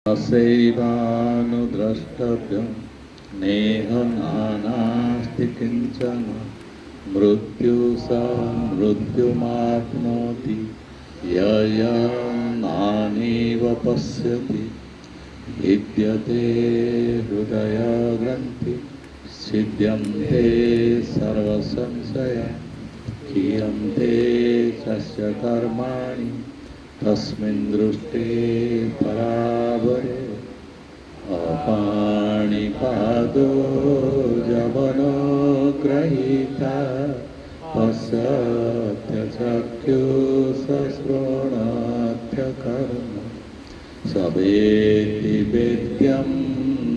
तस्यैवानुद्रष्टव्यं नेह नानास्ति किञ्चन मृत्यु स मृत्युमाप्नोति ययं नानेव पश्यति विद्यते हृदयग्रन्थि छिद्यन्ते सर्वसंशया क्षीयन्ते तस्य कर्माणि तस्मिन् दृष्टे परावरे अपाणिपादो जवनो ग्रहीता पश्यत्यचक्षुषश्रोणात्यकर्म सवेति वेद्यं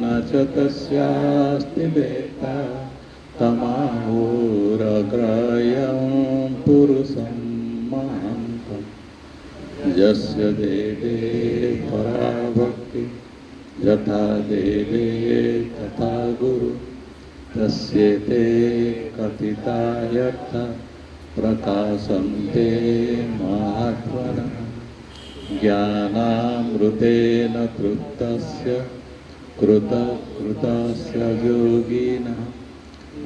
न च तस्यास्ति वेत्ता तमाहुरग्राह्यं पुरुषं महान्तम् यस्य देवे परा भक्ति यथा देवे तथा गुरु तस्येते कथिता यथा प्रकाशन्ते महात्मनः ज्ञानामृतेन तृप्तस्य कृतस्य योगिनः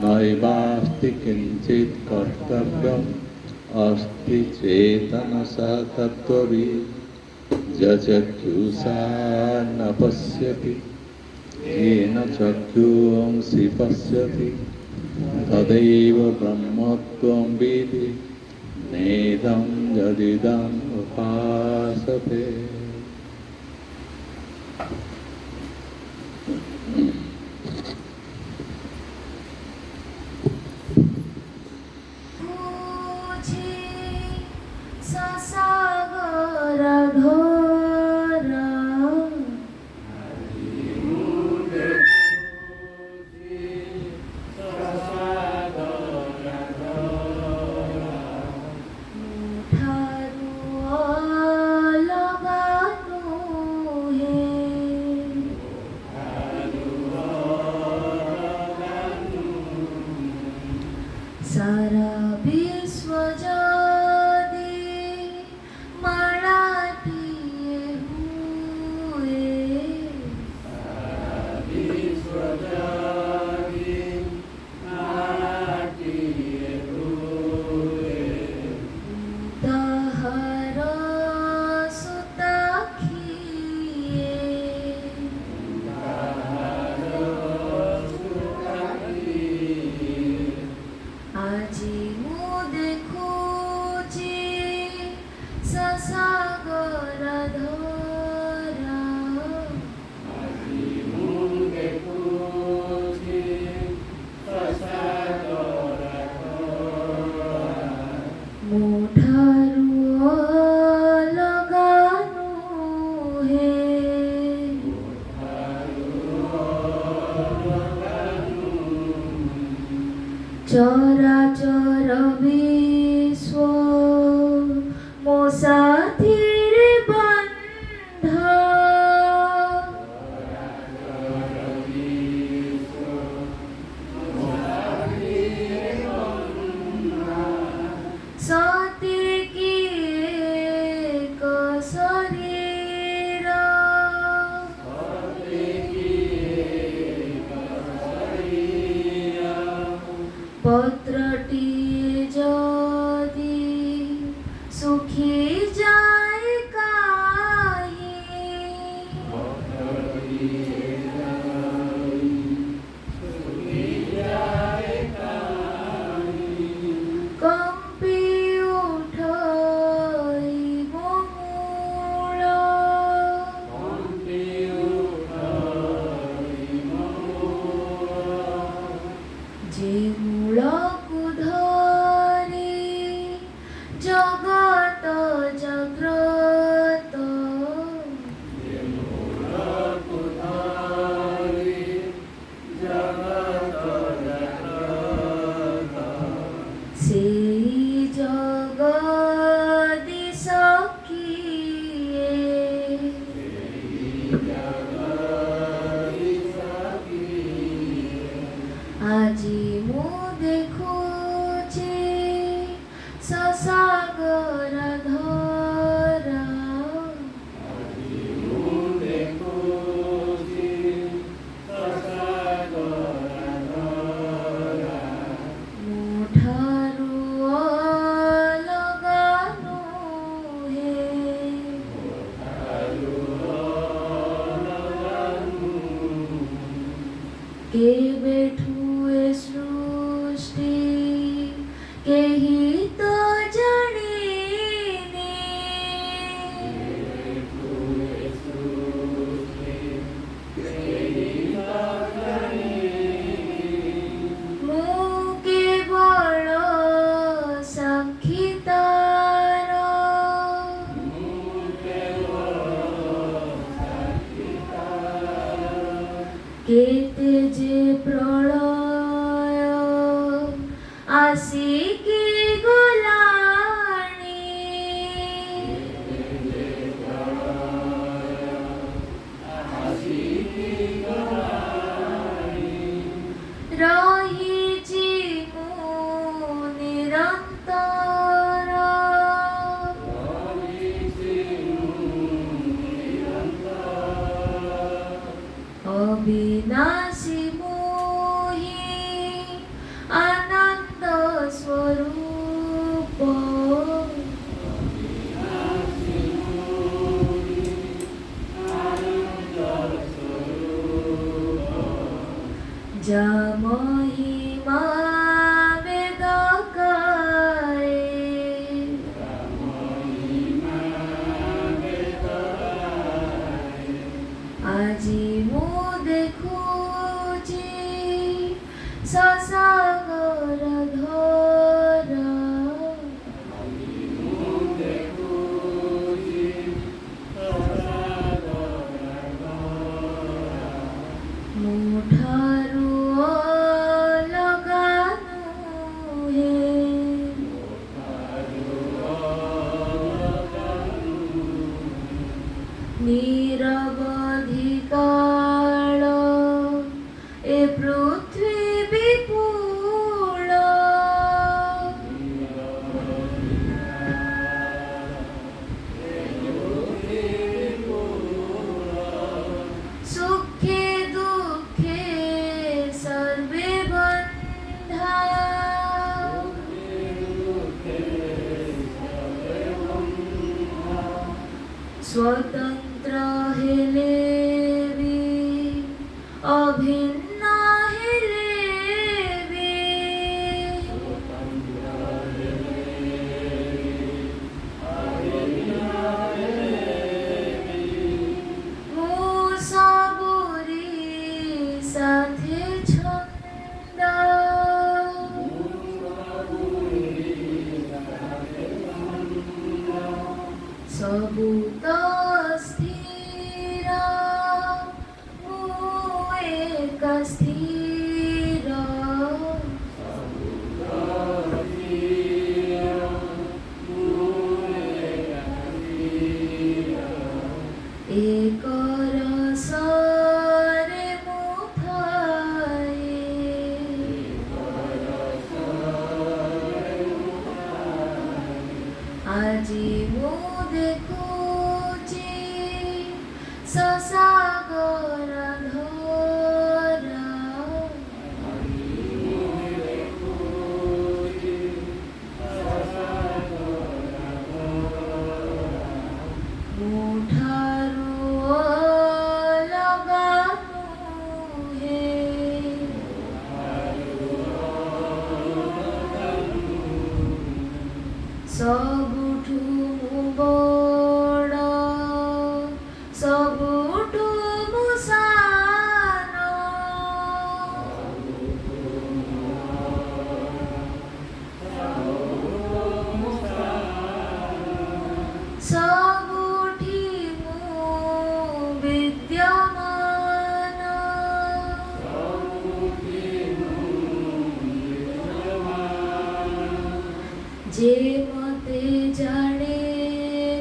नैवास्ति किञ्चित् कर्तव्यम् अस्ति चेतनसा तत्त्ववित् यचक्षुषा न पश्यति येन चक्षुंसि पश्यति तदैव ब्रह्मत्वं विद्धि नेदं यदिदम् उपासते। चराचर विश्व मो साथीरे बंध सती की एक शरीर पत्रटी जदि सुखी जाए कंपी उठई मूल जे मूल जगत जाग्रत के बैठू ए सृष्टि के ही तो जाने मु केवल साक्षी तार केते जे प्रलय आसिकी गलाणी रहिछि मु निरंतर अविनाशी मोहि आनंद स्वरूप जा महिमा वेद गाए আজি মু দেখুছি সসাগর ধর মুঠারু লগানু হে নিরবধি কাল এ পৃথ্বী বিপুল সুখে দুঃখে সর্বে বন্ধা स्वतंत्र हेले भी अभिन्न हेले भी मु सबुरी साथे छंद सबु तो स्थिर मु एक स्थिर एक रसरे मु थाए আজি মু দেখুছি সসাগর ধরা মুঠারু লগানু হে सबुठु मु बड़ सबुठु मु सान सबुठी मु विद्यमान जे मते जाने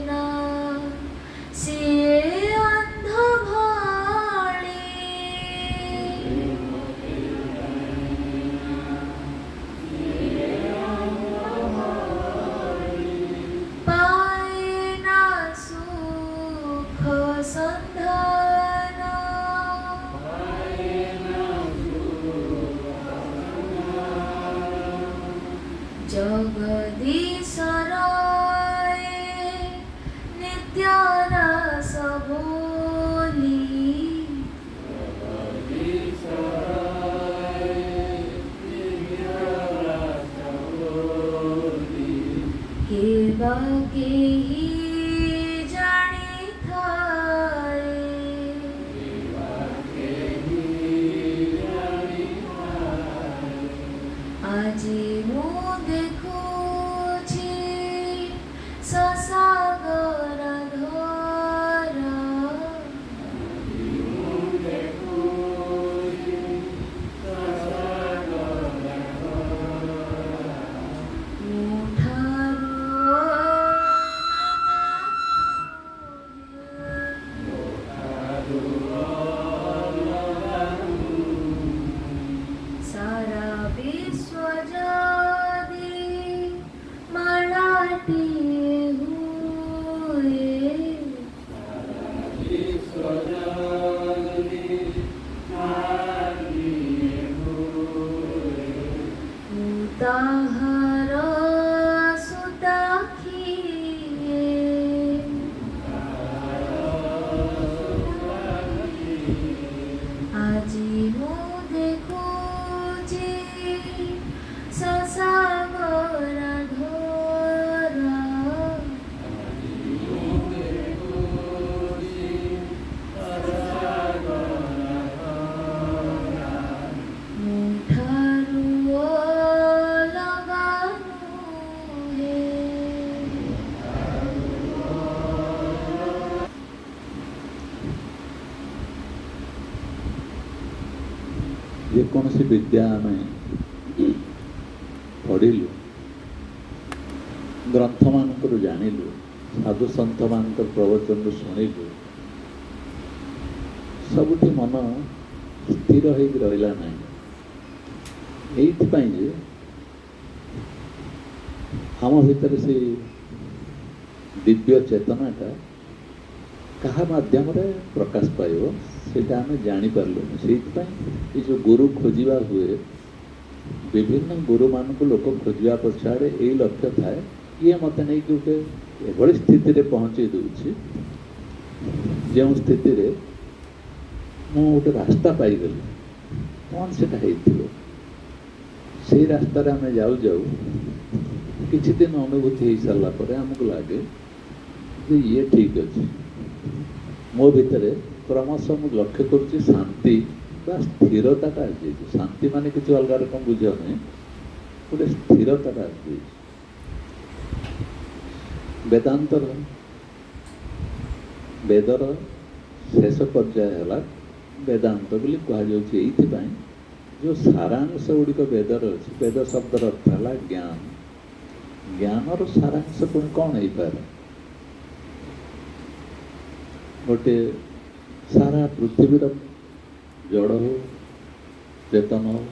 ना सिए अंध भाले पाए ना सुख संधान जगदीशर नित्य रस बोली আজি ମୁଁ ଦେଖୁଛି ଶଶାବରା ଧରା ମୁଠାରୁ ଅଲଗା ନୁହେଁ। ଯେକୌଣସି ବିଦ୍ୟା ଆମେ ପଢ଼ିଲୁ, ଗ୍ରନ୍ଥମାନଙ୍କରୁ ଜାଣିଲୁ, ସାଧୁ ସନ୍ଥମାନଙ୍କର ପ୍ରବଚନରୁ ଶୁଣିଲୁ, ସବୁଠି ମନ ସ୍ଥିର ହେଇକି ରହିଲା ନାହିଁ। ଏଇଥିପାଇଁ ଯେ ଆମ ଭିତରେ ସେ ଦିବ୍ୟ ଚେତନାଟା କାହା ମାଧ୍ୟମରେ ପ୍ରକାଶ ପାଇବ ସେଇଟା ଆମେ ଜାଣିପାରିଲୁନି। ସେଇଥିପାଇଁ ଏ ଯେଉଁ ଗୁରୁ ଖୋଜିବା ହୁଏ, ବିଭିନ୍ନ ଗୁରୁମାନଙ୍କୁ ଲୋକ ଖୋଜିବା ପଛଆଡ଼େ ଏଇ ଲକ୍ଷ୍ୟ ଥାଏ, ଇଏ ମୋତେ ନେଇକି ଗୋଟେ ଏଭଳି ସ୍ଥିତିରେ ପହଞ୍ଚେଇ ଦେଉଛି ଯେଉଁ ସ୍ଥିତିରେ ମୁଁ ଗୋଟେ ରାସ୍ତା ପାଇଗଲି। କ'ଣ ସେଟା ହେଇଥିବ? ସେଇ ରାସ୍ତାରେ ଆମେ ଯାଉ ଯାଉ କିଛି ଦିନ ଅନୁଭୂତି ହେଇସାରିଲା ପରେ ଆମକୁ ଲାଗେ ଯେ ଇଏ ଠିକ୍ ଅଛି। ମୋ ଭିତରେ କ୍ରମଶଃ ମୁଁ ଲକ୍ଷ୍ୟ କରୁଛି ଶାନ୍ତି ବା ସ୍ଥିରତାଟା ଆସିଯାଇଛି। ଶାନ୍ତି ମାନେ କିଛି ଅଲଗା ରକମ ବୁଝ ନାହିଁ, ଗୋଟେ ସ୍ଥିରତାଟା ଆସିଯାଇଛି। ବେଦର ଶେଷ ପର୍ଯ୍ୟାୟ ହେଲା ବେଦାନ୍ତ ବୋଲି କୁହାଯାଉଛି ଏଇଥିପାଇଁ ଯେଉଁ ସାରାଂଶ ଗୁଡ଼ିକ ବେଦର ଅଛି। ବେଦ ଶବ୍ଦର ଅର୍ଥ ହେଲା ଜ୍ଞାନ। ଜ୍ଞାନର ସାରାଂଶ ପୁଣି କ'ଣ ହେଇପାରେ? ଗୋଟେ ସାରା ପୃଥିବୀର ଜଡ଼ ହଉ ଚେତନ ହଉ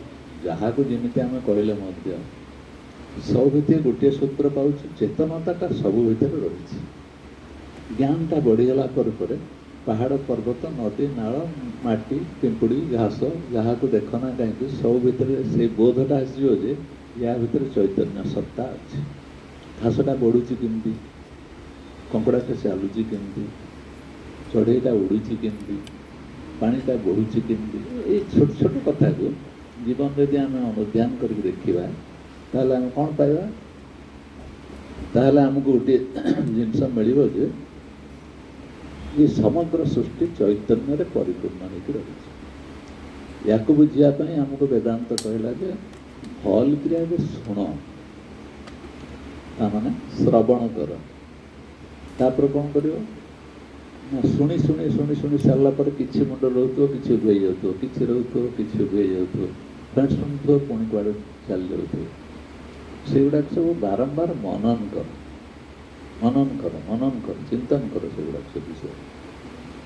ଯାହାକୁ ଯେମିତି ଆମେ କହିଲେ ମଧ୍ୟ ସବୁ ଭିତରେ ଗୋଟିଏ ସୂତ୍ର ପାଉଛୁ, ଚେତନତାଟା ସବୁ ଭିତରେ ରହିଛି। ଜ୍ଞାନଟା ବଢ଼ିଗଲା ପରେ ପରେ ପାହାଡ଼ ପର୍ବତ ନଦୀ ନାଳ ମାଟି ପିମ୍ପୁଡ଼ି ଘାସ ଯାହାକୁ ଦେଖ ନା କାହିଁକି ସବୁ ଭିତରେ ସେଇ ବୋଧଟା ଆସିଯିବ ଯେ ୟା ଭିତରେ ଚୈତନ୍ୟ ସତ୍ତା ଅଛି। ଘାସଟା ବଢ଼ୁଛି କେମିତି, କଙ୍କଡ଼ାଟା ଚାଲୁଛି କେମିତି, ଚଢ଼େଇଟା ଉଡ଼ୁଛି କେମିତି, ପାଣିଟା ବଢ଼ୁଛି କେମିତି, ଏଇ ଛୋଟ ଛୋଟ କଥାକୁ ଜୀବନ ଯଦି ଆମେ ଅନୁଧ୍ୟାନ କରିକି ଦେଖିବା ତାହେଲେ ଆମେ କ'ଣ ପାଇବା? ତାହେଲେ ଆମକୁ ଗୋଟିଏ ଜିନିଷ ମିଳିବ ଯେ ଏ ସମଗ୍ର ସୃଷ୍ଟି ଚୈତନ୍ୟରେ ପରିପୂର୍ଣ୍ଣ ହେଇକି ରହିଛି। ୟାକୁ ବୁଝିବା ପାଇଁ ଆମକୁ ବେଦାନ୍ତ କହିଲା ଯେ ଭଲ କ୍ରିୟା ଏବେ ଶୁଣ, ତାମାନେ ଶ୍ରବଣ କର। ତାପରେ କ'ଣ କରିବ ନା ଶୁଣି ଶୁଣି ଶୁଣି ଶୁଣି ସାରିଲା ପରେ କିଛି ମୁଣ୍ଡ ରହୁଥିବ, କିଛି ଉଭେଇ ଯାଉଥିବ, କିଛି ରହୁଥିବ, କିଛି ଉଭେଇ ଯାଉଥିବ, ପୁଣି ଶୁଣୁଥିବ, ପୁଣି କୁଆଡ଼େ ଚାଲି ଯାଉଥିବ। ସେଗୁଡ଼ାକ ସବୁ ବାରମ୍ବାର ମନନ କର, ଚିନ୍ତନ କର ସେଗୁଡ଼ାକ ସବୁ ବିଷୟ।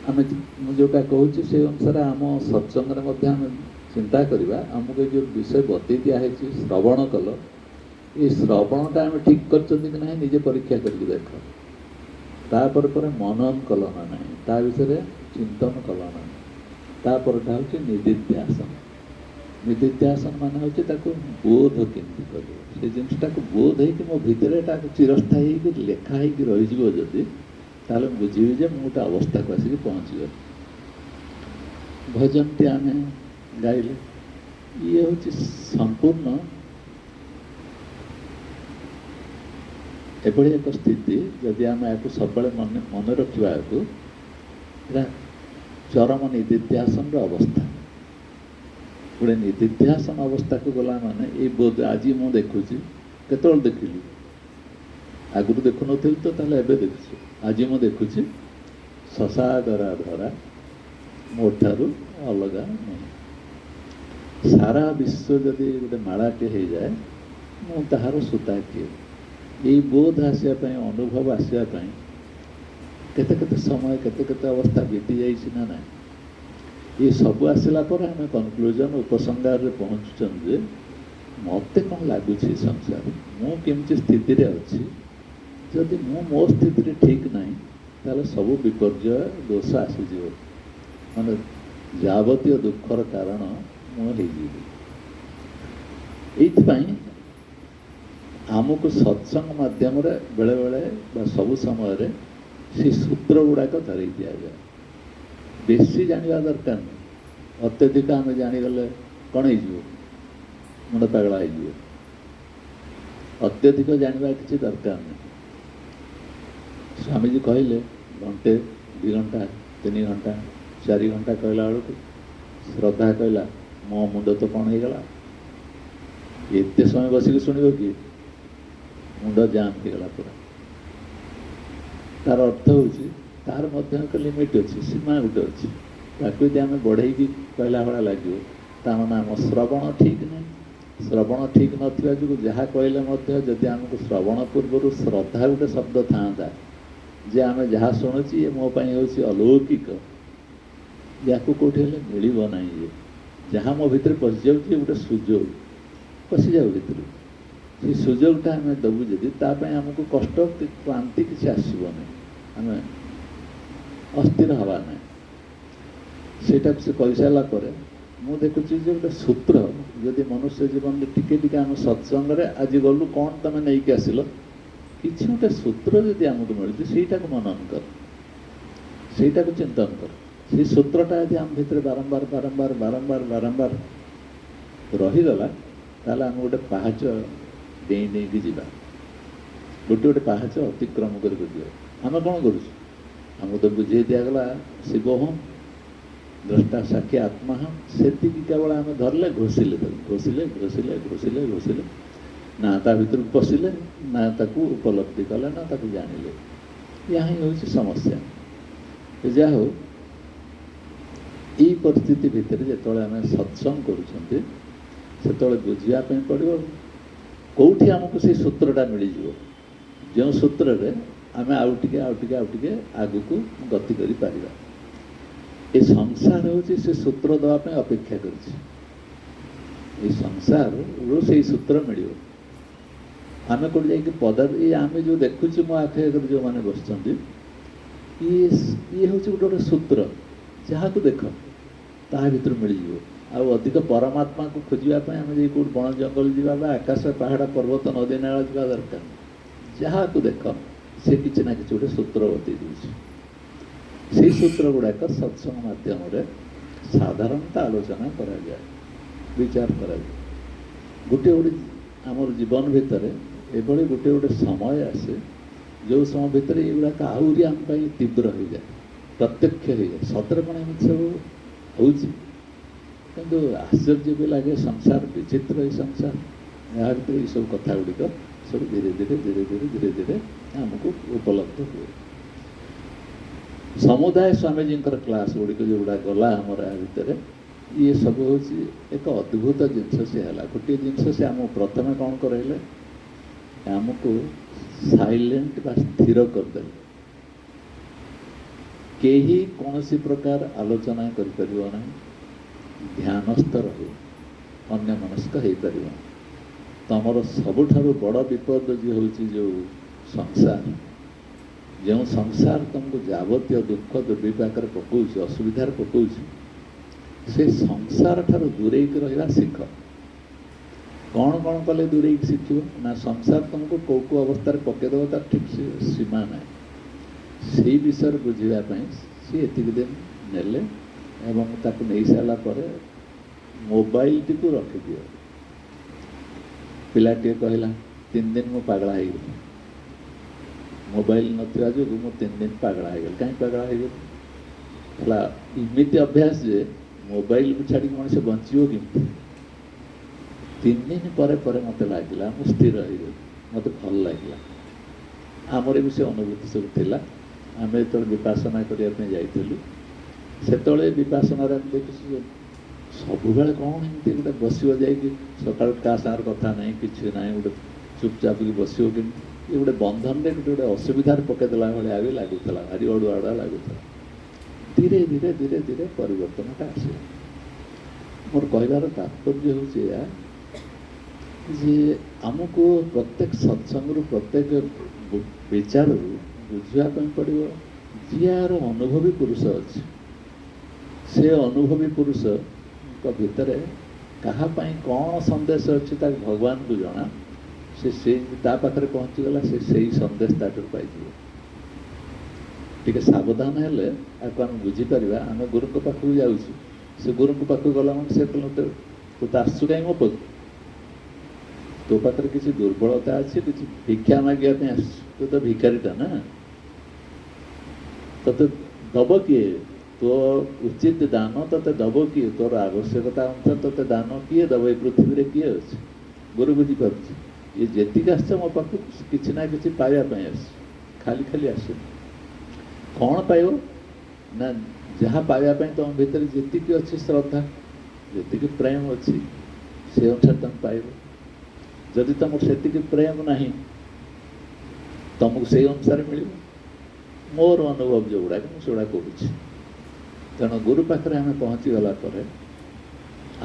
ଆମେ ମୁଁ ଯେଉଁଟା କହୁଛି ସେ ଅନୁସାରେ ଆମ ସତ୍ସଙ୍ଗରେ ମଧ୍ୟ ଆମେ ଚିନ୍ତା କରିବା। ଆମକୁ ଏ ଯେଉଁ ବିଷୟ ବତେଇ ଦିଆହେଇଛି ଶ୍ରବଣ କଲ, ଏ ଶ୍ରବଣଟା ଆମେ ଠିକ୍ କରିଛନ୍ତି କି ନାହିଁ ନିଜେ ପରୀକ୍ଷା କରିକି ଦେଖ। ତାପରେ ପରେ ମନନ କଲ ନା ନାହିଁ, ତା ବିଷୟରେ ଚିନ୍ତନ କଲ ନା ନାହିଁ। ତାପରଟା ହେଉଛି ନିଦିଧ୍ୟାସନ। ନିଦିଧ୍ୟାସନ ମାନେ ହେଉଛି ତାକୁ ବୋଧ କେମିତି କରିବ। ସେ ଜିନିଷଟାକୁ ବୋଧ ହେଇକି ମୋ ଭିତରେ ତାକୁ ଚିରସ୍ଥାୟୀ ହେଇକି ଲେଖା ହେଇକି ରହିଯିବ ଯଦି, ତାହେଲେ ମୁଁ ବୁଝିବି ଯେ ମୁଁ ଗୋଟେ ଅବସ୍ଥାକୁ ଆସିକି ପହଞ୍ଚିଗଲି। ଭଜନଟି ଆମେ ଗାଇଲେ, ଇଏ ହେଉଛି ସମ୍ପୂର୍ଣ୍ଣ ଏଭଳି ଏକ ସ୍ଥିତି। ଯଦି ଆମେ ଏହାକୁ ସବୁବେଳେ ମନେ ରଖିବା, ଏହାକୁ ଏଇଟା ଚରମ ନିଦିଧ୍ୟାସନର ଅବସ୍ଥା। ଗୋଟେ ନିଦିଧ୍ୟାସନ ଅବସ୍ଥାକୁ ଗଲା ମାନେ ଏଇ ବୋଧ, ଆଜି ମୁଁ ଦେଖୁଛି, କେତେବେଳେ ଦେଖିଲି, ଆଗରୁ ଦେଖୁନଥିଲି ତ, ତାହେଲେ ଏବେ ଦେଖୁଛି। ଆଜି ମୁଁ ଦେଖୁଛି ଶଶାଗରା ଧରା ମୋ ଠାରୁ ଅଲଗା ନୁହେଁ। ସାରା ବିଶ୍ୱ ଯଦି ଗୋଟେ ମାଳାଟେ ହେଇଯାଏ, ମୁଁ ତାହାର ସୂତା କିଏ? ଏଇ ବୋଧ ଆସିବା ପାଇଁ, ଅନୁଭବ ଆସିବା ପାଇଁ କେତେ କେତେ ସମୟ, କେତେ କେତେ ଅବସ୍ଥା ବିତି ଯାଇଛି ନା ନାହିଁ। ଏ ସବୁ ଆସିଲା ପରେ ଆମେ କନକ୍ଲୁଜନ୍, ଉପସଂହାରରେ ପହଞ୍ଚୁଛନ୍ତି ଯେ ମୋତେ କ'ଣ ଲାଗୁଛି ସଂସାର, ମୁଁ କେମିତି ସ୍ଥିତିରେ ଅଛି। ଯଦି ମୁଁ ମୋ ସ୍ଥିତିରେ ଠିକ୍ ନାହିଁ ତାହେଲେ ସବୁ ବିପର୍ଯ୍ୟୟ ଦୋଷ ଆସିଯିବ, ମାନେ ଯାବତୀୟ ଦୁଃଖର କାରଣ ମୁଁ ହେଇଯିବି। ଏଇଥିପାଇଁ ଆମକୁ ସତ୍ସଙ୍ଗ ମାଧ୍ୟମରେ ବେଳେବେଳେ ବା ସବୁ ସମୟରେ ସେ ସୂତ୍ର ଗୁଡ଼ାକ ଧରେଇ ଦିଆଯାଏ। बेसी जानिबा दरकार नहीं। अत्यधिक आम जानीगले कौन हो मुंड पागला हो। अत्यधिक जानिबा किसी दरकार नहीं। स्वामीजी कहले घंटे 2 घंटा 3 घंटा 4 घंटा कहला बेलू श्रद्धा कहला मो मुंड तो कौन हो गला एत समय बसिक शुणव कि मुंड जाम हो गला पूरा। तार अर्थ हूँ तार मध्य एक लिमिट अच्छी सीमा गोटे अच्छी ताकि यदि आम बढ़े कहला भाया लगे तार आम श्रवण ठीक ना श्रवण ठीक ना जो जहाँ कहले जदि आमको श्रवण पूर्व श्रद्धा गोटे शब्द था जे आम जहाँ शुणुची ये मो हूँ अलौकिक या कौटे मिल ना ये जहाँ मो भितर पशि जाऊँगी गोटे सुजोग पशि जाऊ भितर से सुजोगटा आम दबू जदि आमको कष्ट क्लांति किसी आसबनी आम अस्थिर हवा ना सेटा से कही सारापर मु देखुची जो गोटे सूत्र जदि मनुष्य जीवन में टिके टिके आम सत्संग आज गलु कौन तुम नहीं आसिल कि गोटे सूत्र जदि आमको मिलूँ से मनन कर से चिंतन कर से सूत्रटा यदि आम भितर बारंबार बारंबार बारंबार बारंबार रहीगला ताल आम गोटे पाहाच डेई डेई जा गोटे गोटे पाहाच अतिक्रम कर आम कौन करूँ आमको तो बुझे दिगला शिव हम द्रष्टा साक्षी आत्मा हम से केवल आम धरले घोषिले घोषिले घोषिले घोषिले घोषिले ना ता भीतर पशिले ना ताकू उपलब्धि कले ना ताकू जानिले या ही हूँ समस्या। जा हो यही परिस्थिति भितर जो आम सत्संग कर बुझापी पड़ो कौटी आमको से सूत्रटा मिल जो सूत्र रे आम आउ टिके आउ टिके आउ टिके आगु को गति करि पारिबा। ए संसार हूँ से सूत्र देवाई अपेक्षा कर संसार रो से सूत्र मिल आम कौट जा पदार्थ ये आम जो देखुचे मो आखे आगे जो मैंने बस ये हूँ गोटे गोटे सूत्र जहाँ को देख ता भर मिल जाओ अधिक परमात्मा को खोजापी आम जो कौट बण जंगल जावा आकाश पहाड़ पर्वत नदी नाला जा दरकार जहाँ को देख से किसी ना कि गोटे सूत्र बतई दूसरी से सूत्र गुड़ाक सत्संग माध्यम साधारणतः आलोचना करा जाए विचार करा जाए गोटे गोटे आमर जीवन भितर एभली गोटे गोटे समय आसे जो समय भितर युवाक आहरी आम तीव्र हो जाए प्रत्यक्ष हो जाए सतरे कौन एम सब हो आश्चर्य भी लगे संसार विचित्र ही संसार या भर सब कथा गुड़िक सब धीरे धीरे धीरे धीरे धीरे धीरे आमको उपलब्ध हुए। समुदाय स्वामीजी क्लास गुड़िक जो गुड़ा गला आमर भितर ये सब हूँ एक अद्भुत जिनस सी है गोटे जिनस से आम प्रथम कौन करे आमको साइलेंट बा स्थिर करदे कहीं कौन सी प्रकार आलोचना कर ध्यानस्थ रह अन्य मनस्क हो पार तुमर सबुठारु बड़ विपद जो हूँ जो संसार जो संसार तुमको जावतीय दुख दुर्विपाक पकाउछ असुविधार पकाउछ से संसार ठारू दूरे रहा शिख कौन कौन कले दूरे शिख ना संसार तुमको कौ कौ अवस्था पकईदेव तार ठीक सीमा ना से विषय बुझापी सी एति दिन नेले एवं ताकू नहीं सारापर मोबाइल टी को रखिदि पिलाटे कहला 3 दिन मु पागला हो गली मोबाइल नथिबा जो मु 3 दिन पागला हो गल कहीं पागला हो गल इमिति अभ्यास जे मोबाइल को छाड़ी मनुष्य बंचो कि 3 दिन पर मत लगे मुझे स्थिर हो गली मत भल लगे आमर भी से अनुभूति सब थिला आम जो विपासना करने जाइलु से विपासना देखु सब बेले कौन एमती गोटे बस सका क्या सार कथा ना कि ना गोटे चुपचाप की बस कि ये गोटे बंधन में गोटे गोटे असुविधार पकईदेला भाया भी लगुला भारी अड़ुआ अड़ुआ लगुला धीरे धीरे धीरे धीरे परिवर्तनटा आस मोर कहबार तात्पर्य हूँ जे आमको प्रत्येक सत्संग प्रत्येक विचार बुझापी पड़ो जी यार अनुभवी पुरुष अच्छे से अनुभवी पुरुष भितर कहापाई कौन संदेश अच्छी भगवान को जना से पाखे पहुँचीगला से संदेश ताठू पाई ଟିକେ ସାବଧାନ ହେଲେ ଆକୁ ଆମେ ବୁଝିପାରିବା। ଆମେ ଗୁରୁଙ୍କ ପାଖକୁ ଯାଉଛୁ, ସେ ଗୁରୁଙ୍କ ପାଖକୁ ଗଲା ମାନେ ସେ କହିଲେ ତୁ ତ ଆସୁଛୁ କାହିଁ ମୋ ପାଖକୁ, ତୋ ପାଖରେ କିଛି ଦୁର୍ବଳତା ଅଛି, କିଛି ଭିକ୍ଷା ମାଗିବା ପାଇଁ ଆସୁଛୁ, ତୁ ତ ଭିକାରୀଟା ନା, ତତେ ଦବ କିଏ, ତୋ ଉଚିତ ଦାନ ତତେ ଦବ କିଏ, ତୋର ଆବଶ୍ୟକତା ଅନୁସାରେ ତତେ ଦାନ କିଏ ଦବ, ଏ ପୃଥିବୀରେ କିଏ ଅଛି। ଗୁରୁ ବୁଝିପାରୁଛି ଇଏ ଯେତିକି ଆସିଛ ମୋ ପାଖକୁ କିଛି ନା କିଛି ପାଇବା ପାଇଁ ଆସିଛି, ଖାଲି ଖାଲି ଆସୁନି। କ'ଣ ପାଇବ ନା, ଯାହା ପାଇବା ପାଇଁ ତମ ଭିତରେ ଯେତିକି ଅଛି ଶ୍ରଦ୍ଧା, ଯେତିକି ପ୍ରେମ ଅଛି, ସେ ଅନୁସାରେ ତମେ ପାଇବ। ଯଦି ତମକୁ ସେତିକି ପ୍ରେମ ନାହିଁ, ତମକୁ ସେଇ ଅନୁସାରେ ମିଳିବ। ମୋର ଅନୁଭବ ଯେଉଁଗୁଡ଼ାକ ମୁଁ ସେଗୁଡ଼ା କହୁଛି। ତେଣୁ ଗୁରୁ ପାଖରେ ଆମେ ପହଞ୍ଚିଗଲା ପରେ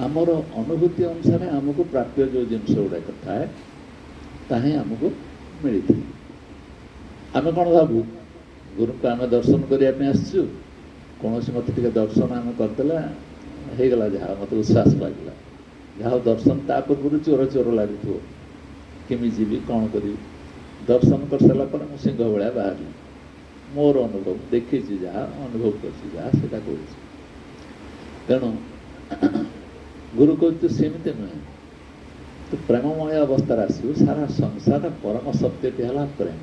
ଆମର ଅନୁଭୂତି ଅନୁସାରେ ଆମକୁ ପ୍ରାପ୍ୟ ଯେଉଁ ଜିନିଷ ଗୁଡ଼ାକ ଥାଏ ତାହା ହିଁ ଆମକୁ ମିଳିଥାଏ। ଆମେ କ'ଣ ଭାବୁ, ଗୁରୁଙ୍କୁ ଆମେ ଦର୍ଶନ କରିବା ପାଇଁ ଆସିଛୁ, କୌଣସି ମୋତେ ଟିକେ ଦର୍ଶନ ଆମେ କରିଦେଲେ ହେଇଗଲା, ଯାହା ମୋତେ ଉଚ୍ଛ୍ୱାସ ଲାଗିଲା। ଯାହା ହଉ ଦର୍ଶନ ତା ପୂର୍ବରୁ ଚୋର ଚୋର ଲାଗୁଥିବ, କେମିତି ଯିବି, କ'ଣ କରିବି। ଦର୍ଶନ କରିସାରିଲା ପରେ ମୁଁ ସିଂହ ଭଳିଆ ବାହାରିଲି। ମୋର ଅନୁଭବ, ଦେଖିଛି ଯାହା, ଅନୁଭବ କରିଛି ଯାହା, ସେଇଟା କହୁଛି। ତେଣୁ ଗୁରୁ କହୁଛି ସେମିତି ନୁହେଁ, ତୁ ପ୍ରେମମୟ ଅବସ୍ଥାରେ ଆସିବୁ। ସାରା ସଂସାର ପରମ ସତ୍ୟଟି ହେଲା ପ୍ରେମ।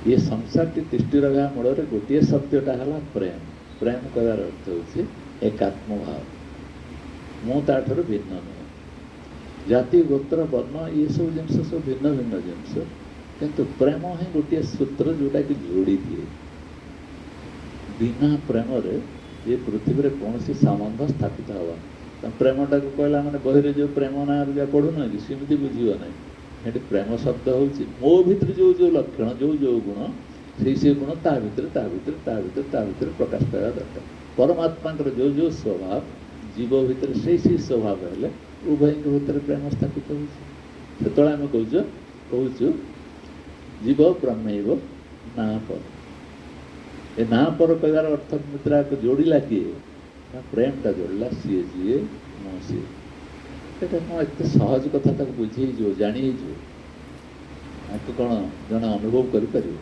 ଏ ସଂସାରଟି ତିଷ୍ଠି ରହିବା ମୂଳରେ ଗୋଟିଏ ସତ୍ୟଟା ହେଲା ପ୍ରେମ। ପ୍ରେମ କହିବାର ଅର୍ଥ ହେଉଛି ଏକାତ୍ମ ଭାବ, ମୁଁ ତାଠାରୁ ଭିନ୍ନ ନୁହେଁ। ଜାତି, ଗୋତ୍ର, ବର୍ଣ୍ଣ ଏସବୁ ଜିନିଷ ସବୁ ଭିନ୍ନ ଭିନ୍ନ ଜିନିଷ, କିନ୍ତୁ ପ୍ରେମ ହିଁ ଗୋଟିଏ ସୂତ୍ର ଯେଉଁଟାକି ଯୋଡ଼ି ଦିଏ। ବିନା ପ୍ରେମରେ ଏ ପୃଥିବୀରେ କୌଣସି ସମ୍ବନ୍ଧ ସ୍ଥାପିତ ହେବନି। ପ୍ରେମଟାକୁ କହିଲା ମାନେ ବହିରେ ଯେଉଁ ପ୍ରେମ ନାଁରେ ଯାହା ପଢ଼ୁନ କି, ସେମିତି ବୁଝିବ ନାହିଁ। ସେଠି ପ୍ରେମ ଶବ୍ଦ ହେଉଛି ମୋ ଭିତରେ ଯେଉଁ ଯେଉଁ ଲକ୍ଷଣ, ଯେଉଁ ଗୁଣ, ସେଇ ଗୁଣ ତା ଭିତରେ ପ୍ରକାଶ ପାଇବା ଦରକାର। ପରମାତ୍ମାଙ୍କର ଯେଉଁ ସ୍ୱଭାବ, ଜୀବ ଭିତରେ ସେଇ ସ୍ୱଭାବ ହେଲେ ଉଭୟଙ୍କ ଭିତରେ ପ୍ରେମ ସ୍ଥାପିତ ହେଉଛି। ସେତେବେଳେ ଆମେ କହୁଛୁ ଜୀବ ବ୍ରହ୍ମୈବ ନା ପର। ଏ ନା ପର କହିବାର ଅର୍ଥ ମୁଦ୍ରାକୁ ଯୋଡ଼ିଲା କିଏ, ପ୍ରେମଟା ଯୋଡ଼ିଲା, ସିଏ ଯିଏ ମୁଁ ସିଏ। ଏଇଟା କ'ଣ ଏତେ ସହଜ କଥା, ତାକୁ ବୁଝି ହେଇଯିବ, ଜାଣି ହେଇଯିବ, ଆକୁ କ'ଣ ଜଣେ ଅନୁଭବ କରିପାରିବ?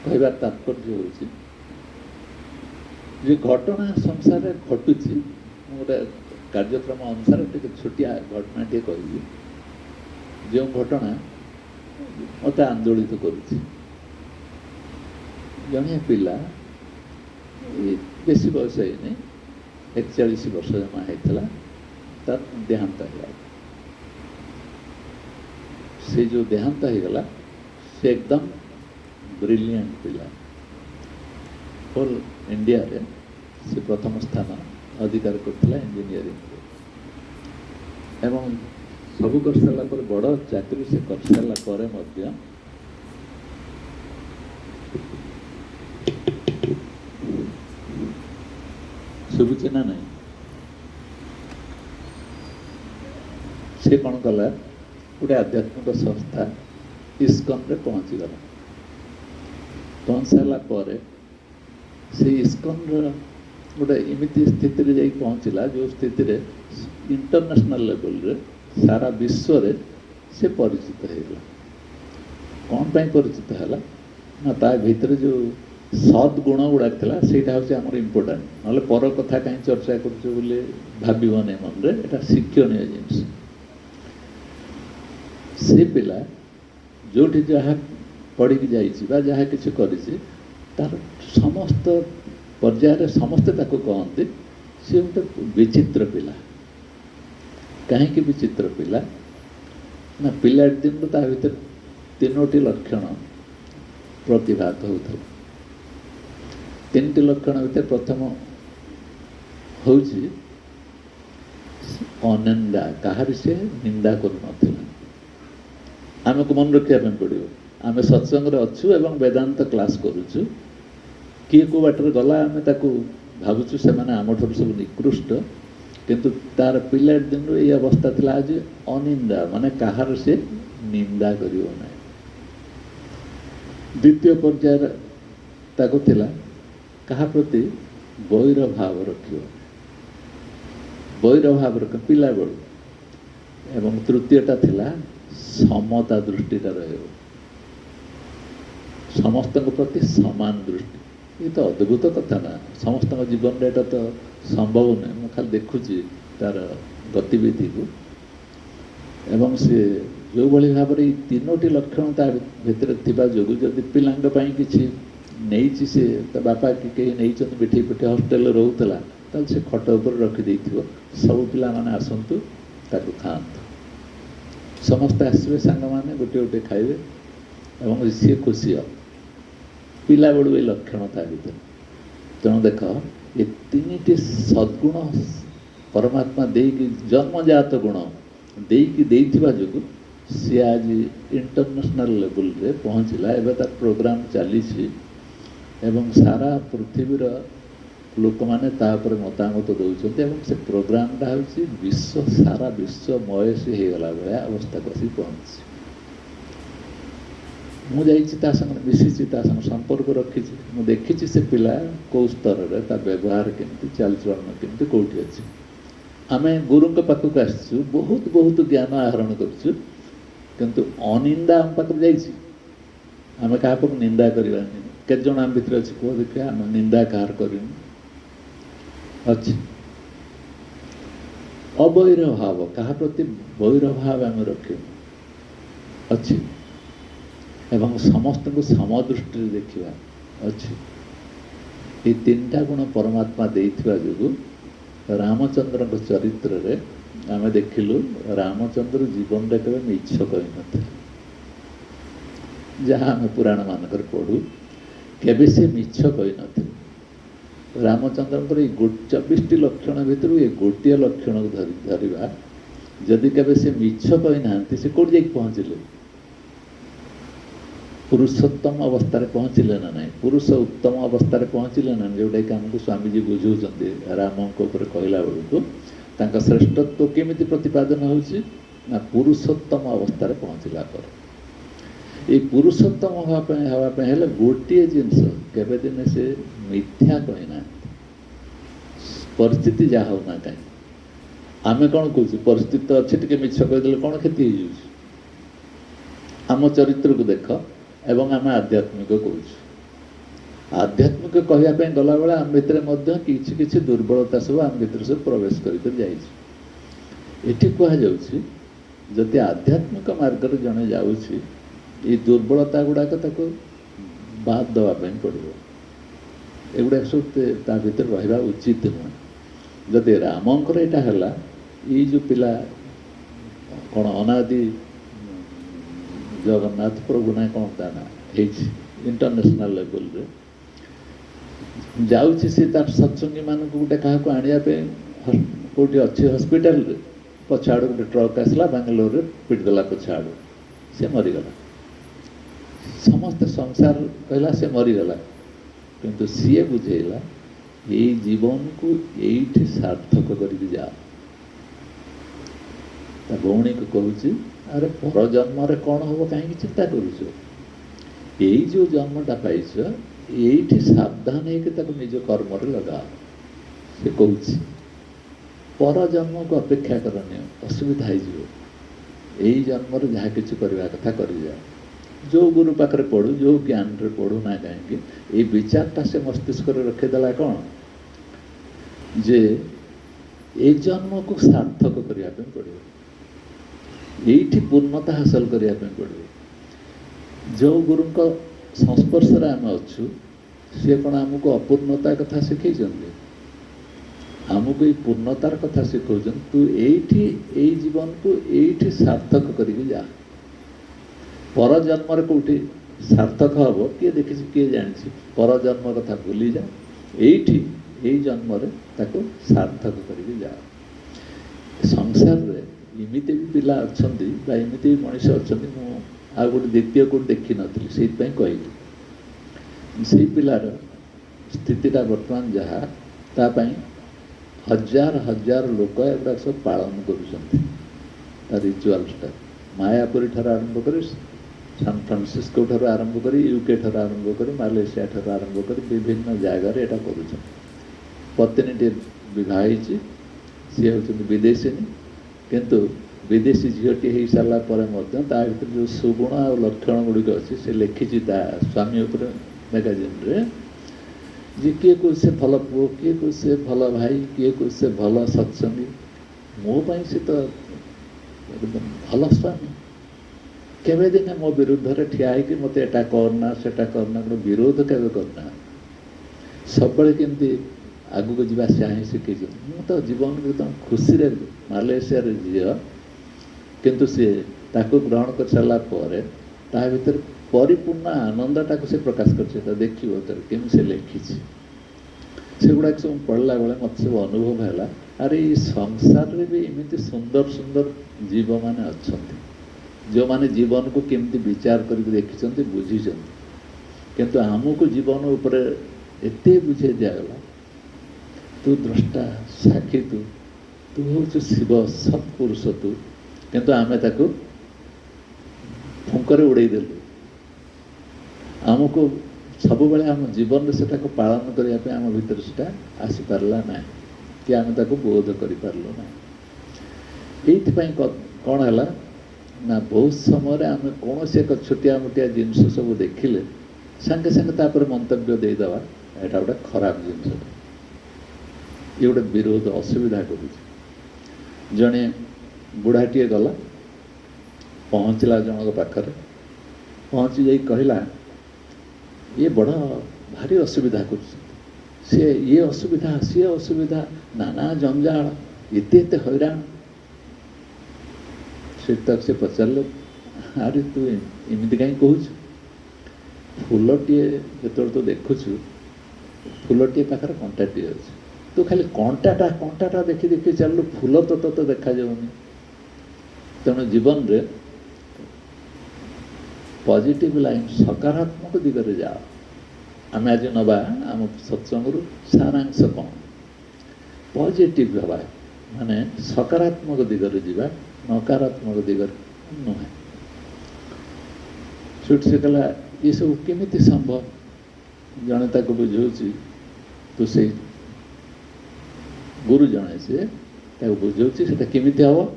କହିବାର ତାତ୍ପର୍ଯ୍ୟ ହେଉଛି ଯେ ଘଟଣା ସଂସାରରେ ଘଟୁଛି। ମୁଁ ଗୋଟେ କାର୍ଯ୍ୟକ୍ରମ ଅନୁସାରେ ଟିକେ ଛୋଟିଆ ଘଟଣାଟିଏ କହିବି, ଯେଉଁ ଘଟଣା ମୋତେ ଆନ୍ଦୋଳିତ କରୁଛି। ଜଣେ ପିଲା, ବେଶୀ ବୟସ ହେଇନି, 41 ବର୍ଷ ଜମା ହେଇଥିଲା, ତାର ଦେହାନ୍ତ ହେଇଗଲା। ସେ ଯେଉଁ ଦେହାନ୍ତ ହେଇଗଲା, ସେ ଏକଦମ ବ୍ରିଲିଆଣ୍ଟ ପିଲା। ହୋଲ୍ ଇଣ୍ଡିଆରେ ସେ ପ୍ରଥମ ସ୍ଥାନ ଅଧିକାର କରିଥିଲା ଇଞ୍ଜିନିୟରିଂରେ, ଏବଂ ସବୁ କରିସାରିଲା ପରେ, ବଡ଼ ଚାକିରି ସେ କରିସାରିଲା ପରେ ମଧ୍ୟ ଶୁଭୁଛି ନା ନାହିଁ, ସେ କ'ଣ କଲା, ଗୋଟେ ଆଧ୍ୟାତ୍ମିକ ସଂସ୍ଥା ଇସ୍କନରେ ପହଞ୍ଚିଗଲା। ପହଞ୍ଚି ସାରିଲା ପରେ ସେ ଇସ୍କନର ଗୋଟେ ଏମିତି ସ୍ଥିତିରେ ଯାଇ ପହଞ୍ଚିଲା, ଯେଉଁ ସ୍ଥିତିରେ ଇଣ୍ଟରନ୍ୟାସନାଲ ଲେଭେଲରେ ସାରା ବିଶ୍ୱରେ ସେ ପରିଚିତ ହେଇଗଲା। କ'ଣ ପାଇଁ ପରିଚିତ ହେଲା ନା, ତା ଭିତରେ ଯେଉଁ ସଦ୍ ଗୁଣ ଗୁଡ଼ାକ ଥିଲା, ସେଇଟା ହେଉଛି ଆମର ଇମ୍ପୋର୍ଟାଣ୍ଟ। ନହେଲେ ପର କଥା କାହିଁ ଚର୍ଚ୍ଚା କରୁଛୁ ବୋଲି ଭାବିବନି ମନରେ, ଏଇଟା ଶିକ୍ଷଣୀୟ ଜିନିଷ। ସେ ପିଲା ଯେଉଁଠି ଯାହା ପଢ଼ିକି ଯାଇଛି ବା ଯାହା କିଛି କରିଛି, ତାର ସମସ୍ତ ପର୍ଯ୍ୟାୟରେ ସମସ୍ତେ ତାକୁ କହନ୍ତି ସେ ଗୋଟେ ବିଚିତ୍ର ପିଲା। କାହିଁକି ବିଚିତ୍ର ପିଲା ନା, ପିଲାଟି ଦିନରୁ ତା ଭିତରେ 3ଟି ଲକ୍ଷଣ ପ୍ରତିଭାତ ହେଉଥିଲା। 3ଟି ଲକ୍ଷଣ ଭିତରେ ପ୍ରଥମ ହେଉଛି ଅନିନ୍ଦା, କାହାରି ସେ ନିନ୍ଦା କରୁନଥିଲା। ଆମକୁ ମନେ ରଖିବା ପାଇଁ ପଡ଼ିବ, ଆମେ ସତ୍ସଙ୍ଗରେ ଅଛୁ ଏବଂ ବେଦାନ୍ତ କ୍ଲାସ୍ କରୁଛୁ, କିଏ କେଉଁ ବାଟରେ ଗଲା ଆମେ ତାକୁ ଭାବୁଛୁ ସେମାନେ ଆମଠାରୁ ସବୁ ନିକୃଷ୍ଟ, କିନ୍ତୁ ତାର ପିଲାଟି ଦିନରୁ ଏଇ ଅବସ୍ଥା ଥିଲା ଯେ ଅନିନ୍ଦା, ମାନେ କାହାର ସେ ନିନ୍ଦା କରିବ ନାହିଁ। ଦ୍ୱିତୀୟ ପର୍ଯ୍ୟାୟରେ ତାକୁ ଥିଲା କାହା ପ୍ରତି ବୈର ଭାବ ରଖିବ, ବୈର ଭାବ ରଖିବ ପିଲାବେଳୁ। ଏବଂ ତୃତୀୟଟା ଥିଲା समता दृष्टिटा रहिବ ସମସ୍ତଙ୍କ ପ୍ରତି ସମାନ ଦୃଷ୍ଟି। ये तो अद्भुत कथा ना समस्त जीवन में एटा तो संभव नहीं मैं खाली देखुची तार गतिविधि को एवं से जो भली भाव में तीनोटी लक्षण ता भितर थिबा जोगु जदि पिलांग पई किछि नेइछि से ता बापा कि कहीं नहीं बिठे पिठे हॉस्टेल रोला से खट उपर रखी देथिबो सब पिला माने आसंतु ताकू खाआंतु समस्त आसबे सांग माने गोटे गोटे खाइबे एवं सी खुशी हो पिला बड़ू ये लक्षण था भर तेणु देख ये तीन सद्गुण परमात्मा देकी जन्मजात गुण देकी जो सी आज इंटरनेशनल लेवल रे पहुँचला एवं तार प्रोग्राम चली एवं सारा पृथ्वीर लोक मैंने मतामत दौरान से प्रोग्रामटा हूँ विश्व सारा विश्वमय से होगला भाया अवस्था को आसी पहुँची मुझे मिसी संपर्क रखी देखी से पिला कौ स्तर ता व्यवहार केमती चालचलन केमती कौटी अच्छी आम गुरु पाखक आसु बहुत बहुत ज्ञान आहरण करूँ किंतु अनिंदा आम पाख जाम क्या निंदा करवा के जन आम भर अच्छी कह देखिए आम निंदा कहार कर अच्छी अवैर भाव क्या प्रति वैर भाव आम रख अच्छी एवं समस्त को समदृष्टि देखा अच्छी ये तीन टा गुण परमात्मा देइथिबा जोगु रामचंद्र चरित्र रे आम देखिलु रामचंद्र जीवन रे केबे मिछ कहि नथिले जहाँ आम पुराण मानकर पढ़ू केबे से मिछ कहि नथिले रामचंद्र ये 24 लक्षण भितर ये गोटे लक्षण को धरिबा जदि केबे से मिछ कहि नांती से कोड जाई पहुँचले पुरुषोत्तम अवस्था पहुँचले ना नहीं पुरुष उत्तम अवस्था पहुँचले ना जोटा कि आमको स्वामीजी बुझाऊँ राम कहला बेलू श्रेष्ठत्व केमिति प्रतिपादन होची ना पुरुषोत्तम अवस्था पहुँचला पर ये पुरुषोत्तम हाँपाई गोटे जिनस केबे दिन से मिथ्या कहना परिस्थिति जहाँ होना कहीं आम कौन कौच परिस्थिति अच्छे टे मिछ कहीदे कौन क्षति हो आम चरित्र को देख एवं आम आध्यात्मिक कौच आध्यात्मिक कहवाई गला बेला आम भितर किसी दुर्बलता सब आम भर सब प्रवेश कर जदि आध्यात्मिक मार्ग जड़े जाऊँगी ये दुर्बलता गुड़ाक बाद दवापाई पड़ो एगुड़ा सब ता भर रहा उचित नुह जदि रामंकर यहाँ है ये जो पिला कौन अनादि जगन्नाथ प्रभु ना कौन ता ना इंटरनेशनल लेवल रे जाऊँगी सी तार सत्संगी मान गोटे क्या आने कौटी अच्छी हस्पिटाल पछाड़ गोटे ट्रक आसला बांगलोर रे पिटदेला पछाड़ से मरीगला समस्त संसार कहला से मरीगला किंतु सीए बुझेला ये जीवन को यही सार्थक करके जा भौणी को कहूँ अरे पर जन्म कौन हम कहीं चिंता करुच यही जो जन्मटा पाइछ ये सावधान हो निज कर्म लगा से कहूँ पर जन्म को अपेक्षा करनी असुविधा यही जन्म जहाँ कि करवा कथा कर जा जो गुरु पाखे पढ़ू जो ज्ञान रे पढ़ू ना कहीं ये विचारटा से मस्तिष्क रखीदेला कौन जे ये जन्म को सार्थक करने पड़ो ये पूर्णता हासिल करने पड़ो जो गुरु संस्पर्श आम अच्छु सी कौन आमको अपूर्णता कथा शिखई आमको ये पूर्णतार कथा शिखा तू ये जीवन को ये सार्थक करके जा पर जन्म कौटी सार्थक हम किए देखी किए जानी पर जन्म कथा भूली जा यही जन्म सार्थक करके जा संसार रे इमिते भी पिला अच्छा इमिते भी मनीष अच्छा आ गोटे द्वितीय कोट देखी नी से कहली से पिलार स्थितिटा बर्तमान जहाँ तापाई हजार हजार लोक एगुड़ा सब पालन कर रिचुआल्सटा मायापुरी ठार आरंभ कर सान फ्रांसिस्को ठार आरंभ कर यूके ठार आरंभ कर मालेशिया ठार आरंभ कर विभिन्न जगार यहाँ कर पत्नी विवाह सी हूँ विदेशिनी किंतु विदेशी झीटी हो सारा पर जो सुगुण आ लक्षण गुड़िक अच्छी से लिखी स्वामी उपर मैगाजिन रे जे किए को से भल पुओ किए को से भल भाई किए को से भल सत्संगी मो पाई से तो एकदम भल स्वामी केवे दिन मो विरुद्ध रे ठिया है कि मते एटा करना सेटा करना गोटे विरोध केवे करना सब केमती आगु को जीवा चाहे शिखी मु तो जीवन एकदम खुशी रे मालयेसिया रे झील किंतु सी ताको ग्रहण कर सारा पर ता भीतर परिपूर्ण आनंदटा को से प्रकाश कर देखिए तर केमी से लिखी से गुड़ाक सब पढ़ला बेले मत सब अनुभव है अरे ये संसार रे भी एमती सुंदर सुंदर जीव माने अच्छा जो माने जीवन को केमती विचार कर देखी बुझी किंतु आमको जीवन उपर एते बुझे दिगला तू द्रष्टा साक्षी तू हूँ शिव सत्पुरुष तू किंतु आमे ताको फुंकरे उड़े देलु आमको सब बेले आम जीवन से पालन करने आम भीतर से आसीपारा ना कि आम ताको बोध करूँ ना ये कौन है ना बहुत समय आम कौन से एक छोटिया मोटिया जिनस सब देखिले सांगे सांगे तापर मंतव्य देदेवा यहाँ गोटे खराब जिनस ये गोटे विरोध असुविधा कर जड़े बुढ़ाटीए गला पहुँचला जनक पाखरे पहुँची जाई कहला ये बड़ा भारी असुविधा कर ये असुविधा सी असुविधा नाना जंजाल एते एते हैरान से तक से पचारे अरे तू एमती कहीं कहूँ फूलटे जो तो देखुचु फूलटे पाखे कंटाटे अच्छे तू खाली कंटाटा देखी देखी चलू फूल तो देखा जाऊनी तेणु जीवन रे पॉजिटिव लाइन सकारात्मक दिगरे जाओ आम आज नवा आम सत्संग सारांश कौन पॉजिटिव हवा माने सकारात्मक दिगरे जीवा नकारात्मक दिगरे नुहे छुट से कहला ये सब केमिति संभव जड़े ताको बुझाऊँ तो से गुरु जड़े से बुझाऊँ से केमिति हम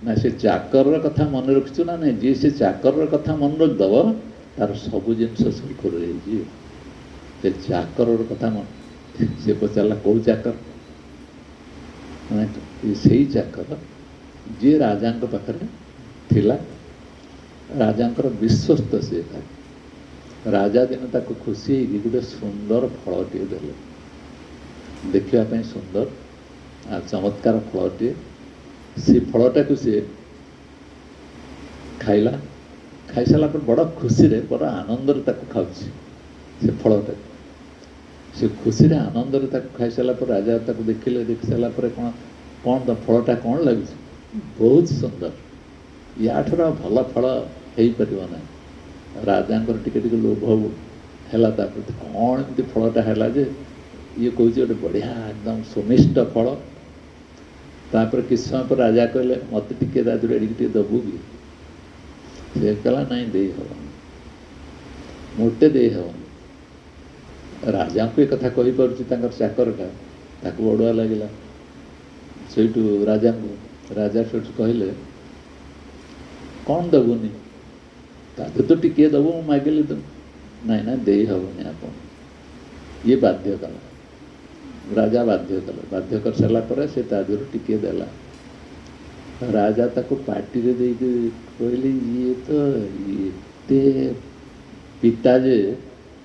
ना से चाकर कथा मन रखु ना नहीं जी से चाकर कथा मन रखिदेव तार सब जिनस सुखर हो चाकर कथा मन से पचारा कौ चाकर से चाकर जी राजा पाखे थिला राजा विश्वस्त सी राजा दिन ताको खुशी गोटे सुंदर फलटे देले देखापी सुंदर आ चमत्कार फलटे से फलटा को सी खाइला खाई सारा पर बड़ा खुशी रे बड़ा आनंद खाऊ से फलटा से खुशी रे आनंद खाई सारा पर राजा ताको देखिले देख सारा पर कौन कौन तो फलटा कौन लगे बहुत सुंदर या भल फल हो पार ना राजा टिके लोभ है कौन एमती फलटा है जे ये कह गोटे बढ़िया एकदम सुनिष्ठ फल तापर किस समय पर राजा कहले मत टिके राजू एडिके दबू कि से कहला नहीं दे हम मोटे दे हम राजा को एक कथा कही पारुची चाकरटा ताको अड़ुआ लगे से राजा को राजा से कहले कौन दबुनी ताते तो टिके दबो मागिले तो नहीं ना दे हेनी आप ये बाध्य कला राजा बाध्य कले बाध्य कर सारा पर से तादर टिके देला राजा ताको पार्टी रे दे कहले ये तो ये पिता जे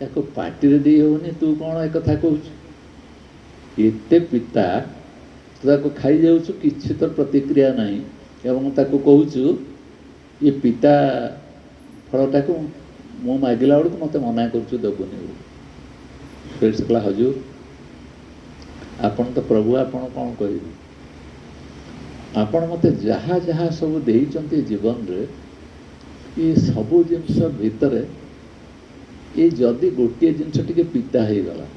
याको पार्टी रे दे होनी तू कौन एक कथा कहू एते पिता ताको खाई जाऊँ किसी तो प्रतिक्रिया नहीं एवं ताको कहूँ ये पिता फलटा को मु मागिला बेलू मत मना करबुनि फिर से कहला हजूर आपण तो प्रभु आपण कौन कह आपण मत जहाँ जहाँ सब देइचंती जीवन रे ये सबू जिनस भितर ये जदि गोटे जिनस टिके पिता हो गला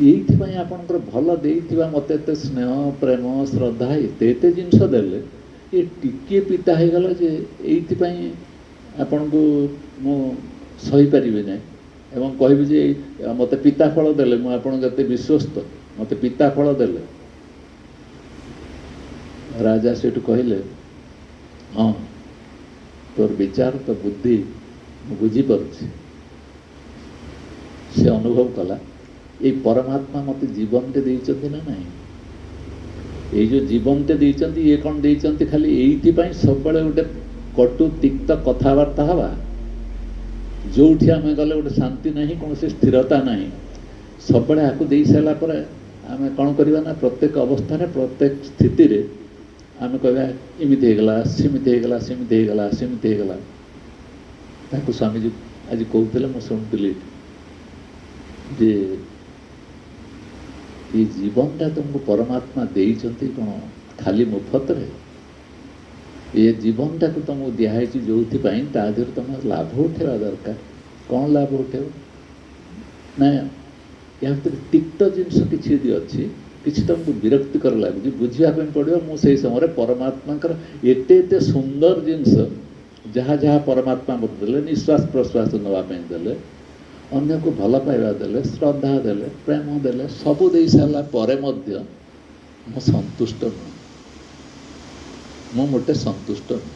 ये आपणकर भल देइथिबा मत एत स्नेह प्रेम श्रद्धा एत जिनस देले ये टिके पिता हो गला जे एइथिपाई आपण को मु सही पारिबे ना एवं कहबी जे मत पिता फल देले मु आपण जते विश्वस्त मत पिता फल देले राजा सेठू कहले हाँ तोर विचार तो बुद्धि बुझी पारुछि से अनुभव कला ये परमात्मा मत जीवन टे देइचंती ना नहीं ये जो जीवन टे देइचंती ये कौन देइचंती खाली एइथि पई सब बळे गोटे कटु तिक्त कथावार्ता हवा जोठी आमे गले गोटे शांति नहीं कौन से स्थिरता नहीं सब बळे आकु देई साला पर आमे कौन करबा ना प्रत्येक अवस्था रे प्रत्येक स्थिति रे आमे कहबा इमिति हेगला सिमिति हेगला सिमिति हेगला सिमिति हेगला ताकु स्वामी जी आज कहउतले म सुनतली जे ये जीवनटा तुमको परमात्मा देइचंती कोन खाली मुफ्त रे ये जीवनटा को तुमको दिहाई जोथि पाई तादेर तुम लाभ उठेवा दरकार कौन लाभ उठेव ना या भीतर तिक्त जिनस किछि दी अछि किछि तुमको विरक्तिकर लगे बुझिया पड़ो मुझे समय परमात्मा एते एते सुंदर जिनस जहाँ जहाँ परमात्मा मत देले निश्वास प्रश्वास नापी देले अन्य को भल पाइबा देले श्रद्धा देले प्रेम देले सबू दे सारा पर मु संतुष्ट नुह मु मोटे संतुष्ट नुह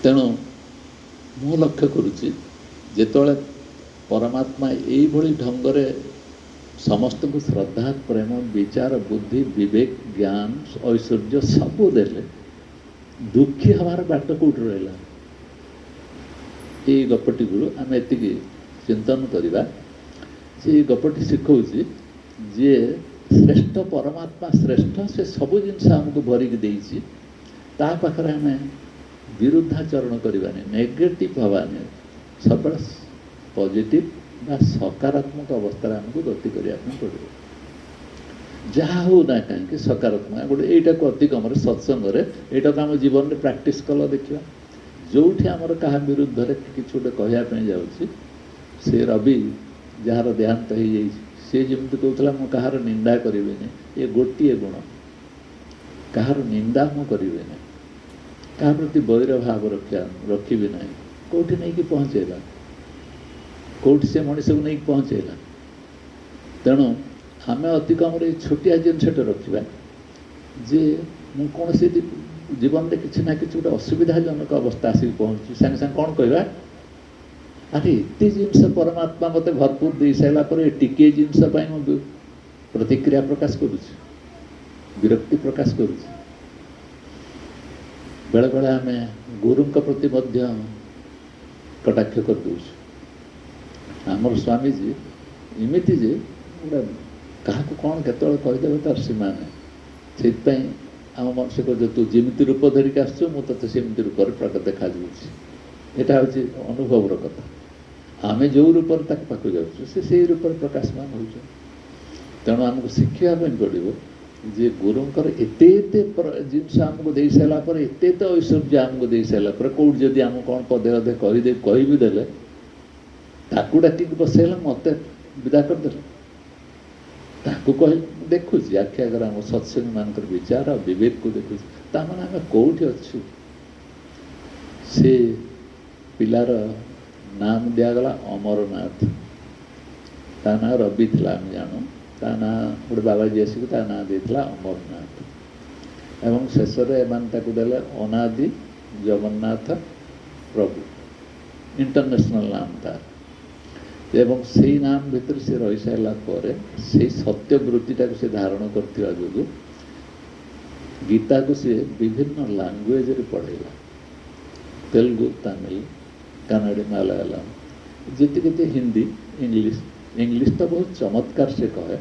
तेणु मु लक्ष्य करुच्ची जेतोले परमात्मा यही भली ढंगरे समस्त को श्रद्धा प्रेम विचार बुद्धि विवेक ज्ञान ऐश्वर्य सबू देले दुखी हमार बाट कौट रहा ये गपटी गुरु आम एति चिंतन करवा जे गपटी शिखौची जे श्रेष्ठ परमात्मा श्रेष्ठ से सबू जिनस आमको भरिक देइछि ता पाखरे आम विरुद्धाचरण करवानी नेगेटिव हवानी सब पॉजिटिव बा सकारात्मक अवस्था आमको गति करने पड़ो जहाँ हो ना कहीं सकारात्मक गोटे यहीटा को अति कम सत्संग यहाँ को आम जीवन में प्राक्टिस कल देखा जो आमर क्या विरुद्ध कि गोटे कहवाई जाऊँगी से रवि जार देहांत हो सी जमी कहला मु कहार निंदा करें ये गोटे गुण कहार निंदा मु करें क्या प्रति बैर भाव रखी ना कौटी नहीं पहुँचेगा कौटी से मनीष को नहीं पहुँचेगा तेणु आम अति कम छोटिया जिनसटे रखा जे मु कौन से जीवन में किसी ना कि गोटे असुविधाजनक अवस्था आसिक पहुँची सागे सागे कौन कहवा अरे एत जिनस परमात्मा मत भरपूर दे सारा टिके जिनस मु प्रतिक्रिया प्रकाश करुच्ची विरक्ति प्रकाश करुच्ची बेले बेले आम गुरु प्रति कटाक्ष कर दूँ आमर स्वामीजी इमिति जे क्या कौन केतल कहीदेवे तार सीमा ना से आम मनुष्य को तू जमी रूप धरिक आसते सेमती रूप देखा यहाँ हूँ अनुभव कथा आम जो रूप पाक जाऊँ से रूप प्रकाशमान हो तेणु आमको शिखापी पड़ो जे गुरुंकर एते जिनस आमको दे सारापर एत ऐश्वर्य आमको दे सारापर कौट जदि आम कौन पदे अधे कही देले ताकू डाक बसैला मत विदा करदे ताकू कह देखुची आखि आगे आम सत्संग मान विचार विवेक को देखुची ताने आम कौटी अच्छु से पिलार नाम दिगला अमरनाथ ता ना रवि थी आम जानू ता ना गोटे बाबाजी आसिक ता ना देता अमरनाथ एवं शेष देले अनादि जगन्नाथ प्रभु इंटरनेशनल नाम तार एवं से नाम भितर से रही सारा से सत्य वृत्तिटा से धारण करथिबा जोगु गीता को से विभिन्न लैंग्वेज रे पढ़ेगा तेलुगु तमिल कन्नड़ मलयालम जिते किते हिंदी इंग्लिश इंग्लिश तो बहुत चमत्कार से कहे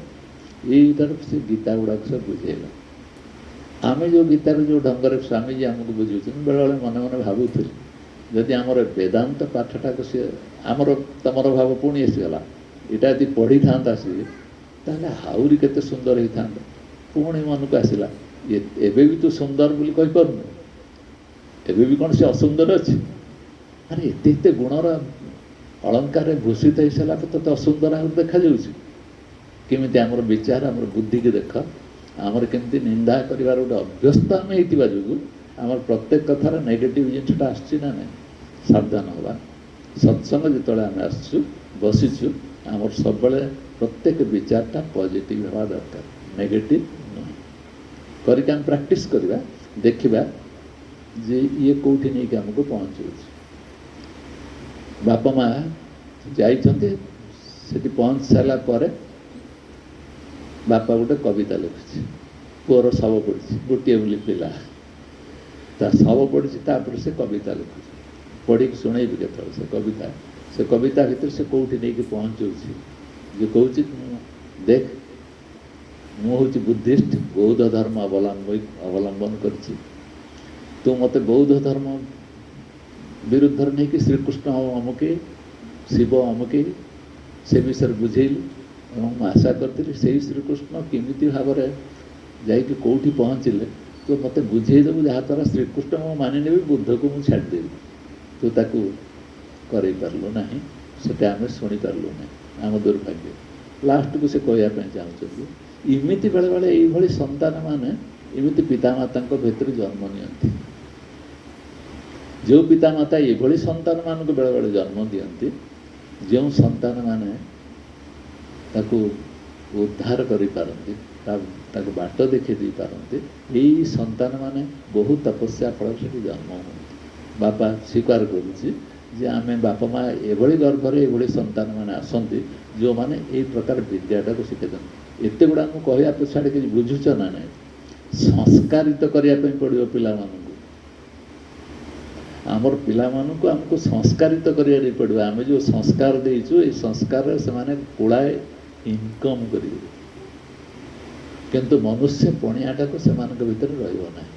यही से गीता गुड़ाक सब बुझेगा आम जो गीतार जो ढंग स्वामी जी आमको बुझे बेले बेले मन मन भावुली जदि आमर वेदांत पाठटा को सी आमर तमर भाव पुणी आसीगला यहाँ यदि पढ़ी था सी ताले आहरी केते सुंदर होता पुणी मन को आसला एबे भी तू सुंदर बोली कहि पारनु एबे भी कौन से असुंदर अच्छी अरे एते एते गुणर अलंकार भूषित हो सारा तो असुंदर आगे देखा केमी आमर विचार आमर बुद्धि की देख आमर केमती निंदा कर गोटे अभ्यस्त आम होता जो आमर प्रत्येक कथार नेगेटिव जिनटा आसना ना सावधान हवा सत्संग जो आम आसचु बसीचु आमर सब प्रत्येक विचारटा पॉजिटिव हवा दरकार नेगेटिव नुह କରିକି ଆମେ ପ୍ରାକ୍ଟିସ୍ କରିବା, ଦେଖିବା ଯେ ଇଏ କେଉଁଠି ନେଇକି ଆମକୁ ପହଞ୍ଚଉଛି। ବାପା ମା ଯାଇଛନ୍ତି, ସେଠି ପହଞ୍ଚି ସାରିଲା ପରେ ବାପା ଗୋଟେ କବିତା ଲେଖୁଛି, ପୁଅର ଶବ ପଡ଼ିଛି, ଗୋଟିଏ ବୋଲି ପିଲା, ତା ଶବ ପଡ଼ିଛି, ତାପରେ ସେ କବିତା ଲେଖୁଛି। ପଢ଼ିକି ଶୁଣେଇବି କେତେବେଳେ ସେ କବିତା ଭିତରେ ସେ କେଉଁଠି ନେଇକି ପହଞ୍ଚଉଛି। ଯେ କହୁଛି ଦେଖ ମୁଁ ହେଉଛି ବୁଦ୍ଧିଷ୍ଟ, ବୌଦ୍ଧ ଧର୍ମ ଅବଲମ୍ବନ କରିଛି, ତୁ ମୋତେ ବୌଦ୍ଧ ଧର୍ମ ବିରୁଦ୍ଧରେ ନେଇକି ଶ୍ରୀକୃଷ୍ଣ ଅମୁକେ, ଶିବ ଅମୁକେ, ସେ ବିଷୟରେ ବୁଝେଇଲି ଏବଂ ମୁଁ ଆଶା କରିଥିଲି ସେଇ ଶ୍ରୀକୃଷ୍ଣ କେମିତି ଭାବରେ ଯାଇକି କେଉଁଠି ପହଞ୍ଚିଲେ ତୁ ମୋତେ ବୁଝେଇଦେବୁ, ଯାହାଦ୍ୱାରା ଶ୍ରୀକୃଷ୍ଣ ମୁଁ ମାନି ନେବି, ବୁଦ୍ଧକୁ ମୁଁ ଛାଡ଼ିଦେବି। ତୁ ତାକୁ କରେଇ ପାରିଲୁ ନାହିଁ, ସେଟା ଆମେ ଶୁଣିପାରିଲୁ ନାହିଁ, ଆମ ଦୁର୍ଭାଗ୍ୟ। ଲାଷ୍ଟକୁ ସେ କହିବା ପାଇଁ ଚାହୁଁଛନ୍ତି, ଏମିତି ବେଳେବେଳେ ଏଇଭଳି ସନ୍ତାନମାନେ ଏମିତି ପିତାମାତାଙ୍କ ଭିତରେ ଜନ୍ମ ନିଅନ୍ତି। ଯେଉଁ ପିତାମାତା ଏଭଳି ସନ୍ତାନମାନଙ୍କୁ ବେଳେବେଳେ ଜନ୍ମ ଦିଅନ୍ତି, ଯେଉଁ ସନ୍ତାନମାନେ ତାକୁ ଉଦ୍ଧାର କରିପାରନ୍ତି, ତାକୁ ବାଟ ଦେଖାଇ ଦେଇପାରନ୍ତି, ଏଇ ସନ୍ତାନମାନେ ବହୁ ତପସ୍ୟା ଫଳରେ ସେଠି ଜନ୍ମ ହୁଅନ୍ତି। ବାପା ସ୍ୱୀକାର କରୁଛି ଯେ ଆମେ ବାପା ମା ଏଭଳି ଗର୍ଭରେ ଏଭଳି ସନ୍ତାନମାନେ ଆସନ୍ତି ଯେଉଁମାନେ ଏଇ ପ୍ରକାର ବିଦ୍ୟାଟାକୁ ଶିଖେଇଛନ୍ତି। ଏତେ ଗୁଡ଼ା ମୁଁ କହିବା ପଛାଡ଼େ କିଛି ବୁଝୁଛ ନା ନାହିଁ? ସଂସ୍କାରିତ କରିବା ପାଇଁ ପଡ଼ିବ ପିଲାମାନଙ୍କୁ। ଆମର ପିଲାମାନଙ୍କୁ ଆମକୁ ସଂସ୍କାରିତ କରିବାକୁ ପଡ଼ିବ। ଆମେ ଯେଉଁ ସଂସ୍କାର ଦେଇଛୁ, ଏଇ ସଂସ୍କାରରେ ସେମାନେ ପୁଳାଏ ଇନକମ୍ କରିବେ, କିନ୍ତୁ ମନୁଷ୍ୟ ପଣିଆଟାକୁ ସେମାନଙ୍କ ଭିତରେ ରହିବ ନାହିଁ,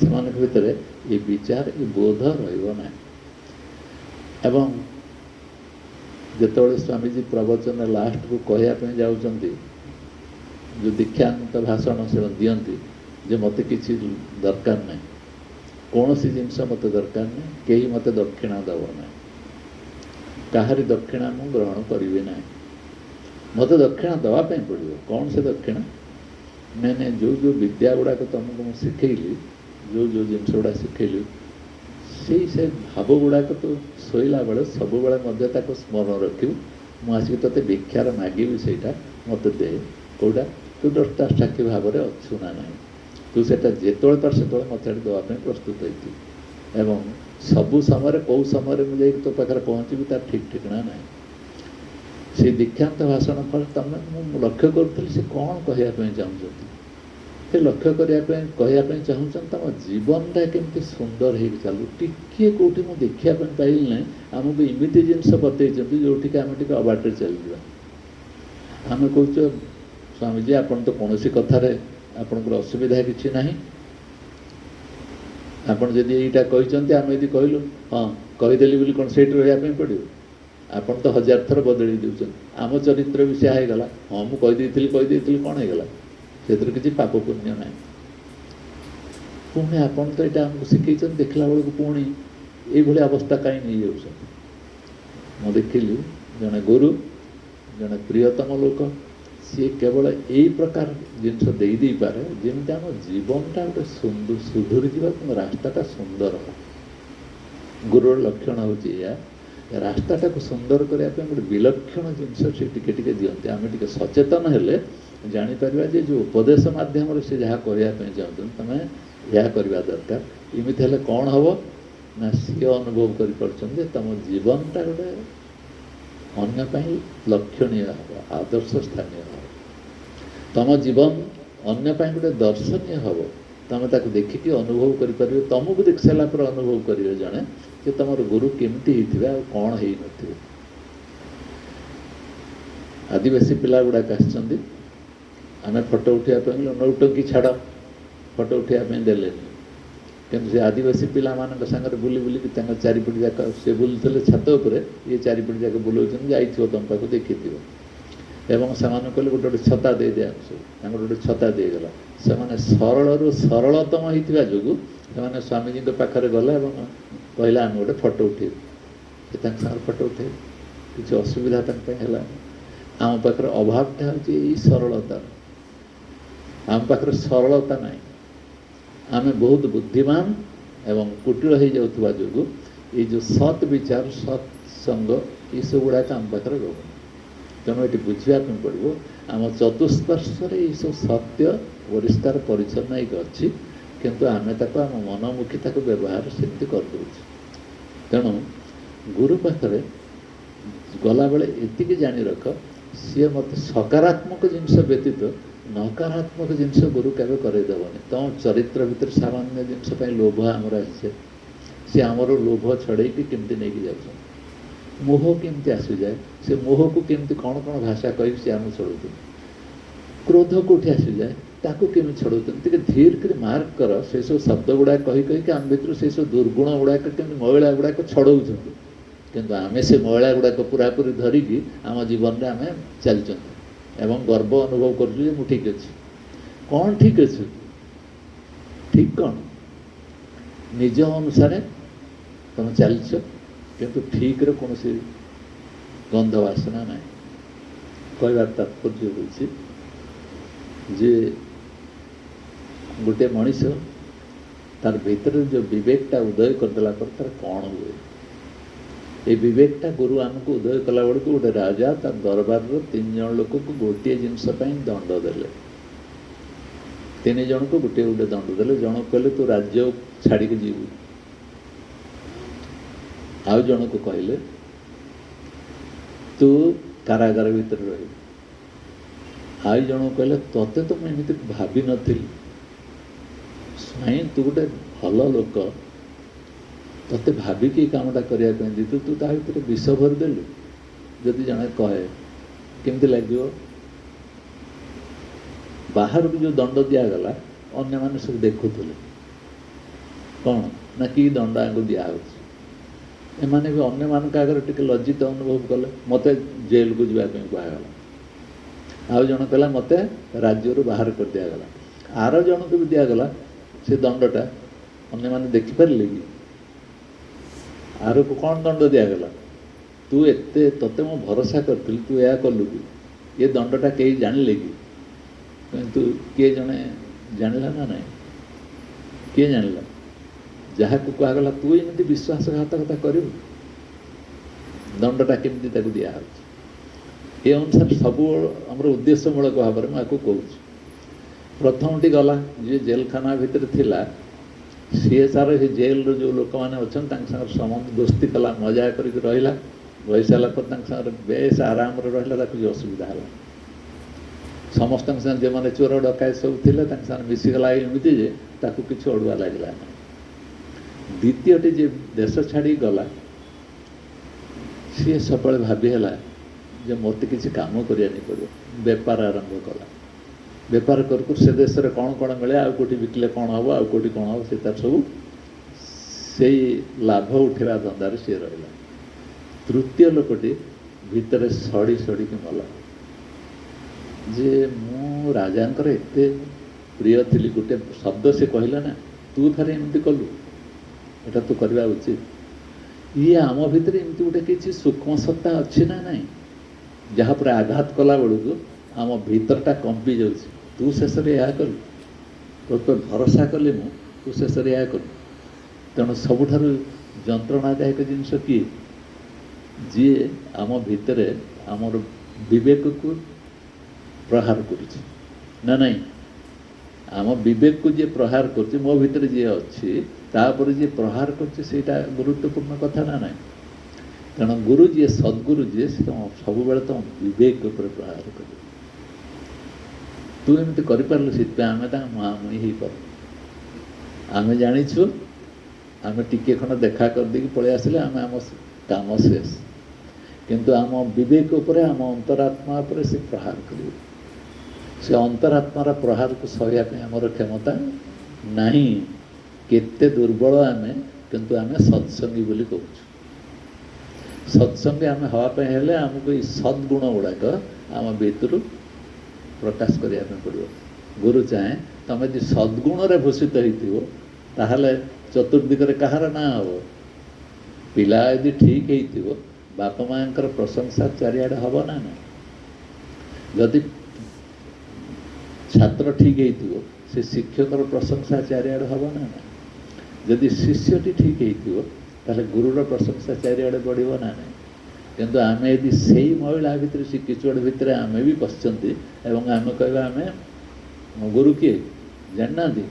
ସେମାନଙ୍କ ଭିତରେ ଏ ବିଚାର, ଏ ବୋଧ ରହିବ ନାହିଁ। ଏବଂ ଯେତେବେଳେ ସ୍ୱାମୀଜୀ ପ୍ରବଚନ ଲାଷ୍ଟକୁ କହିବା ପାଇଁ ଯାଉଛନ୍ତି, ଯେଉଁ ଦୀକ୍ଷାନ୍ତ ଭାଷଣ ସେ ଦିଅନ୍ତି ଯେ ମୋତେ କିଛି ଦରକାର ନାହିଁ, କୌଣସି ଜିନିଷ ମୋତେ ଦରକାର ନାହିଁ, କେହି ମୋତେ ଦକ୍ଷିଣା ଦେବ ନାହିଁ, କାହାରି ଦକ୍ଷିଣା ମୁଁ ଗ୍ରହଣ କରିବି ନାହିଁ, ମୋତେ ଦକ୍ଷିଣା ଦେବା ପାଇଁ ପଡ଼ିବ। କ'ଣ ସେ ଦକ୍ଷିଣା? ମାନେ ଯେଉଁ ବିଦ୍ୟା ଗୁଡ଼ାକ ତୁମକୁ ମୁଁ ଶିଖେଇଲି, ଯେଉଁ ଜିନିଷ ଗୁଡ଼ା ଶିଖେଇଲି, ସେ ଭାବ ଗୁଡ଼ାକ ତୁ ଶୋଇଲା ବେଳେ ସବୁବେଳେ ମଧ୍ୟ ତାକୁ ସ୍ମରଣ ରଖିବୁ। ମୁଁ ଆସିକି ତୋତେ ଭିକ୍ଷାର ମାଗିବି, ସେଇଟା ମୋତେ ଦେ। କେଉଁଟା? ତୁ ଦ୍ରଷ୍ଟା ସାକ୍ଷୀ ଭାବରେ ଅଛୁ ନା ନାହିଁ, ତୁ ସେଟା ଯେତେବେଳେ ପାର ସେତେବେଳେ ମୋତେ ଏଠି ଦେବା ପାଇଁ ପ୍ରସ୍ତୁତ ହେଇଥିବୁ। ଏବଂ ସବୁ ସମୟରେ କେଉଁ ସମୟରେ ମୁଁ ଯାଇକି ତୋ ପାଖରେ ପହଞ୍ଚିବି ତାର ଠିକ୍ ଠିକଣା ନାହିଁ। ସେ ଦୀକ୍ଷାନ୍ତ ଭାଷଣ ଫଳରେ ମୁଁ ଲକ୍ଷ୍ୟ କରୁଥିଲି ସେ କ'ଣ କହିବା ପାଇଁ ଚାହୁଁଛନ୍ତି। ସେ ଲକ୍ଷ୍ୟ କହିବା ପାଇଁ ଚାହୁଁଛନ୍ତି ତମ ଜୀବନଟା କେମିତି ସୁନ୍ଦର ହେଇକି ଚାଲୁ। ଟିକିଏ କେଉଁଠି ମୁଁ ଦେଖିବା ପାଇଁ ପାଇଲି ନାହିଁ, ଆମକୁ ଏମିତି ଜିନିଷ ବତେଇଛନ୍ତି ଯେଉଁଠିକି ଆମେ ଟିକେ ଅବାଟରେ ଚାଲିଯିବା। ଆମେ କହୁଛୁ ସ୍ୱାମୀଜୀ ଆପଣ ତ କୌଣସି କଥାରେ ଆପଣଙ୍କର ଅସୁବିଧା କିଛି ନାହିଁ, ଆପଣ ଯଦି ଏଇଟା କହିଛନ୍ତି, ଆମେ ଯଦି କହିଲୁ ହଁ କହିଦେଲି ବୋଲି କ'ଣ ସେଇଠି ରହିବା ପାଇଁ ପଡ଼ିବ? ଆପଣ ତ 1000 ଥର ବଦଳେଇ ଦେଉଛନ୍ତି। ଆମ ଚରିତ୍ର ବି ସେୟା ହେଇଗଲା, ହଁ ମୁଁ କହିଦେଇଥିଲି କ'ଣ ହେଇଗଲା, ସେଥିରେ କିଛି ପାପ ପୁଣ୍ୟ ନାହିଁ। ପୁଣି ଆପଣ ତ ଏଇଟା ଆମକୁ ଶିଖେଇଛନ୍ତି, ଦେଖିଲା ବେଳକୁ ପୁଣି ଏଇଭଳି ଅବସ୍ଥା କାହିଁ ନେଇଯାଉଛନ୍ତି। ମୁଁ ଦେଖିଲି ଜଣେ ଗୁରୁ, ଜଣେ ପ୍ରିୟତମ ଲୋକ, ସିଏ କେବଳ ଏଇ ପ୍ରକାର ଜିନିଷ ଦେଇପାରେ ଯେମିତି ଆମ ଜୀବନଟା ଗୋଟେ ସୁଧୁରିଯିବା, ରାସ୍ତାଟା ସୁନ୍ଦର ହେବ। ଗୁରୁର ଲକ୍ଷଣ ହେଉଛି ଏଇଆ, ରାସ୍ତାଟାକୁ ସୁନ୍ଦର କରିବା ପାଇଁ ଗୋଟେ ବିଲକ୍ଷଣ ଜିନିଷ ସେ ଟିକେ ଟିକେ ଦିଅନ୍ତି। ଆମେ ଟିକେ ସଚେତନ ହେଲେ ଜାଣିପାରିବା ଯେ ଯେଉଁ ଉପଦେଶ ମାଧ୍ୟମରେ ସେ ଯାହା କରିବା ପାଇଁ ଚାହୁଁଛନ୍ତି ତମେ ଏହା କରିବା ଦରକାର। ଏମିତି ହେଲେ କ'ଣ ହେବ ନା, ସିଏ ଅନୁଭବ କରିପାରୁଛନ୍ତି ଯେ ତମ ଜୀବନଟା ଗୋଟେ ଅନ୍ୟ ପାଇଁ ଲକ୍ଷଣୀୟ ହେବ, ଆଦର୍ଶ ସ୍ଥାନୀୟ ହେବ। ତମ ଜୀବନ ଅନ୍ୟ ପାଇଁ ଗୋଟେ ଦର୍ଶନୀୟ ହେବ। ତମେ ତାକୁ ଦେଖିକି ଅନୁଭବ କରିପାରିବ। ତମକୁ ଦେଖି ସାରିଲା ପରେ ଅନୁଭବ କରିବେ ଜଣେ ଯେ ତମର ଗୁରୁ କେମିତି ହେଇଥିବେ ଆଉ କ'ଣ ହେଇନଥିବେ। ଆଦିବାସୀ ପିଲା ଗୁଡ଼ାକ ଆସିଛନ୍ତି, ଆମେ ଫଟୋ ଉଠାଇବା ପାଇଁ ନୌଟଙ୍କି ଛାଡ଼, ଫଟୋ ଉଠାଇବା ପାଇଁ ଦେଲେନି। କିନ୍ତୁ ସେ ଆଦିବାସୀ ପିଲାମାନଙ୍କ ସାଙ୍ଗରେ ବୁଲିକି ତାଙ୍କ ଚାରିପଟ ଯାକ ସେ ବୁଲୁଥିଲେ ଛାତ ଉପରେ, ଇଏ ଚାରିପଟ ଯାକ ବୁଲାଉଛନ୍ତି, ଯାଇଥିବ ତମ ପାଖକୁ ଦେଖିଥିବ। ଏବଂ ସେମାନେ କହିଲେ ଗୋଟେ ଛତା ଦେଇଦିଆ, ତାଙ୍କର ଗୋଟେ ଛତା ଦେଇଗଲା। ସେମାନେ ସରଳରୁ ସରଳତମ ହେଇଥିବା ଯୋଗୁଁ ସେମାନେ ସ୍ୱାମୀଜୀଙ୍କ ପାଖରେ ଗଲେ ଏବଂ କହିଲେ ଆମେ ଗୋଟେ ଫଟୋ ଉଠେଇବୁ। ସେ ତାଙ୍କ ସାଙ୍ଗରେ ଫଟୋ ଉଠେଇବୁ, କିଛି ଅସୁବିଧା ତାଙ୍କ ପାଇଁ ହେଲାନି। ଆମ ପାଖରେ ଅଭାବଟା ହେଉଛି ଏଇ ସରଳତାର। ଆମ ପାଖରେ ସରଳତା ନାହିଁ। ଆମେ ବହୁତ ବୁଦ୍ଧିମାନ ଏବଂ କୁଟିଳ ହେଇଯାଉଥିବା ଯୋଗୁଁ ଏଇ ଯେଉଁ ସତ୍ ବିଚାର, ସତ୍ ସଙ୍ଗ, ଏସବୁ ଗୁଡ଼ାକ ଆମ ପାଖରେ ରହୁନି। तेणु ये बुझा पड़ो आम चतुष्पार्श्व ये सब सत्य परिष्कार परिच्छन्न अच्छी किंतु आम आम मनमुखीता को व्यवहार सेमती करदे। तेणु गुरु पाखे गला बेले एति जानी रख सी मत सकारात्मक जिनस व्यतीत नकारात्मक जिनस गुरु केवे करदेवनी। तुम चरित्र भितर सामान्य जिनस लोभ आमर आसे सी आमर लोभ छड़े केमती नहीं जाऊँ मोह केमती आसी जाए से मोह को केमती कौन कौन भाषा कह सी आम छड़ू क्रोध कौटी आसी जाए ताकू केमी छड़ू धीरे कर मार्क कर से सब शब्द गुड़ाक कही आम भर से सब दुर्गुण गुड़ाक केमती महिला गुड़ाक छड़ौ किंतु आमे से महिला गुड़ाक पूरापूरी धरिकी आम जीवन में आम चलते एवं गर्व अनुभव कर ठीक अच्छे कौन ठीक अच्छे ठीक कौन निज अनुसार तुम चलच किंतु ठीक रे कौन सी गंध वासना ना कहबार तात्पर्य होची जे गोटे मनीष तार भीतर जो विवेकटा उदय करदेला पर तार कौन हुए ये विवेकटा गुरु आमको उदय कला बेलू गोटे राजा तार दरबार 3 जन लोक को गोटे जिनस दंड देले 3 जन को गोटे गोटे दंड देले जन कहले तू राज्य छाड़ी के जीवु आउ जन को कहले तू कारागार भीतर रही आउ जन को कहले तोते तो मुझे भाभी नी स्वाई तू गोटे भल लोक तोते भाविकी कामटा करने तू तू ता भर विष भरदेलु जदि जड़े कहे केमती लगे बाहर को जो दंड दिगला अन्य मैंने सब देखुले कौन ना कि दंड आगे दिहे एमाने भी अन्य मान आगे टे लज्जित अनुभव कले मत जेल को जावाई कहगला आउ जन कहला मत राज्य बाहर कर दिगला आर जन को भी दिगला से दंडटा अन्य मैंने देखिपारे कि आर को कौन दंड दिगला तू एते तोते मो भरोसा करी तू या कलु कि ये दंडटा कहीं जानले कि किंतु किए जड़े जानला ना ना किए जानला जहाँ को कहगला तू एमती विश्वासघातकता कर दंडटा केमती दिया ये अनुसार सब आमर उद्देश्यमूलक भाव में आपको कहूँ प्रथम टी गला जी जेलखाना भितर थिला सी सार से जेल जो लोक मैंने अच्छा संबंध दोस्ती कला मजा करके रही सारा पर बेस आराम रहा असुविधा है समस्त जो मैंने चोर डकाय सब थे मिसीगला एमती जे कि अड़ुआ लगला द्वितीयटी जे देश छाड़ी गला सी सब भावीला जे मत किसी काम करने पड़ो बेपार आरंभ कला बेपार कर से देश में कौन कौन मिले आउ कौटी बिकले कौन हम आउ कौटी कौन हम से तार सब से लाभ उठा धंदार सी रहा तृतीय लोकटी भितर सड़ी सड़ी कि मला जे मु राजांकर एते प्रिय थी गोटे शब्द से कहला ना तू थे एमती कलु एटा तो करवा उचित ये आम भितर एमती गोटे किसी सूक्ष्म सत्ता अच्छी ना ना जहाँ पर आघात कला बेलू आम भीतरटा कंपी जाऊँ तू शेष में यह कलु तो तो भरोसा कली मु तू शेष में यह कलु तेणु सबुठ जंत्रणादायक जिनस किए जी आम भितर आमर विवेक को प्रहार कर नहीं आम विवेक को जी प्रहार कर मो भितर जी अच्छी तापर जी प्रहार करटा गुरुत्वपूर्ण कथा ना ना तेणु गुरु जी सद्गुरु जी सब बेले तुम विवेक उपर प्रहार कर तू एमती करपारू से आम मुहामुही हो पार आम जाचु आम टिके खंड देखा कर देकी पलि आसिले आम आम काम शेष किंतु आम विवेक उपर आम अंतरात्मा उपर से प्रहार कर से अंतरात्मार प्रहार को सहयापी आमर क्षमता नहीं केते दुर्बल आम किंतु आम सत्संगी बोली कहूँ सत्संगी आम हाँपाई हेले आमको सद्गुण गुड़ाक आम भितर प्रकाश करने पड़ो गुरु चाहे तुम यदि सद्गुण भूषित होताले चतुर्दिक कहार ना हम पिला यदि ठीक हो बाप माँ प्रशंसा चारिआडे हम ना ना जदि छात्र ठीक हो से शिक्षक प्रशंसा चारिआडे हम ना ना जदि शिष्यटी ठीक हो गुरुर प्रशंसा चारिआडे बढ़ो ना ना किंतु आमे यदि सेई महिला भितर से किचुड़ भितर आमे भी पश्चंती एवं आमे कहबा आमे गुरु किए जानना दी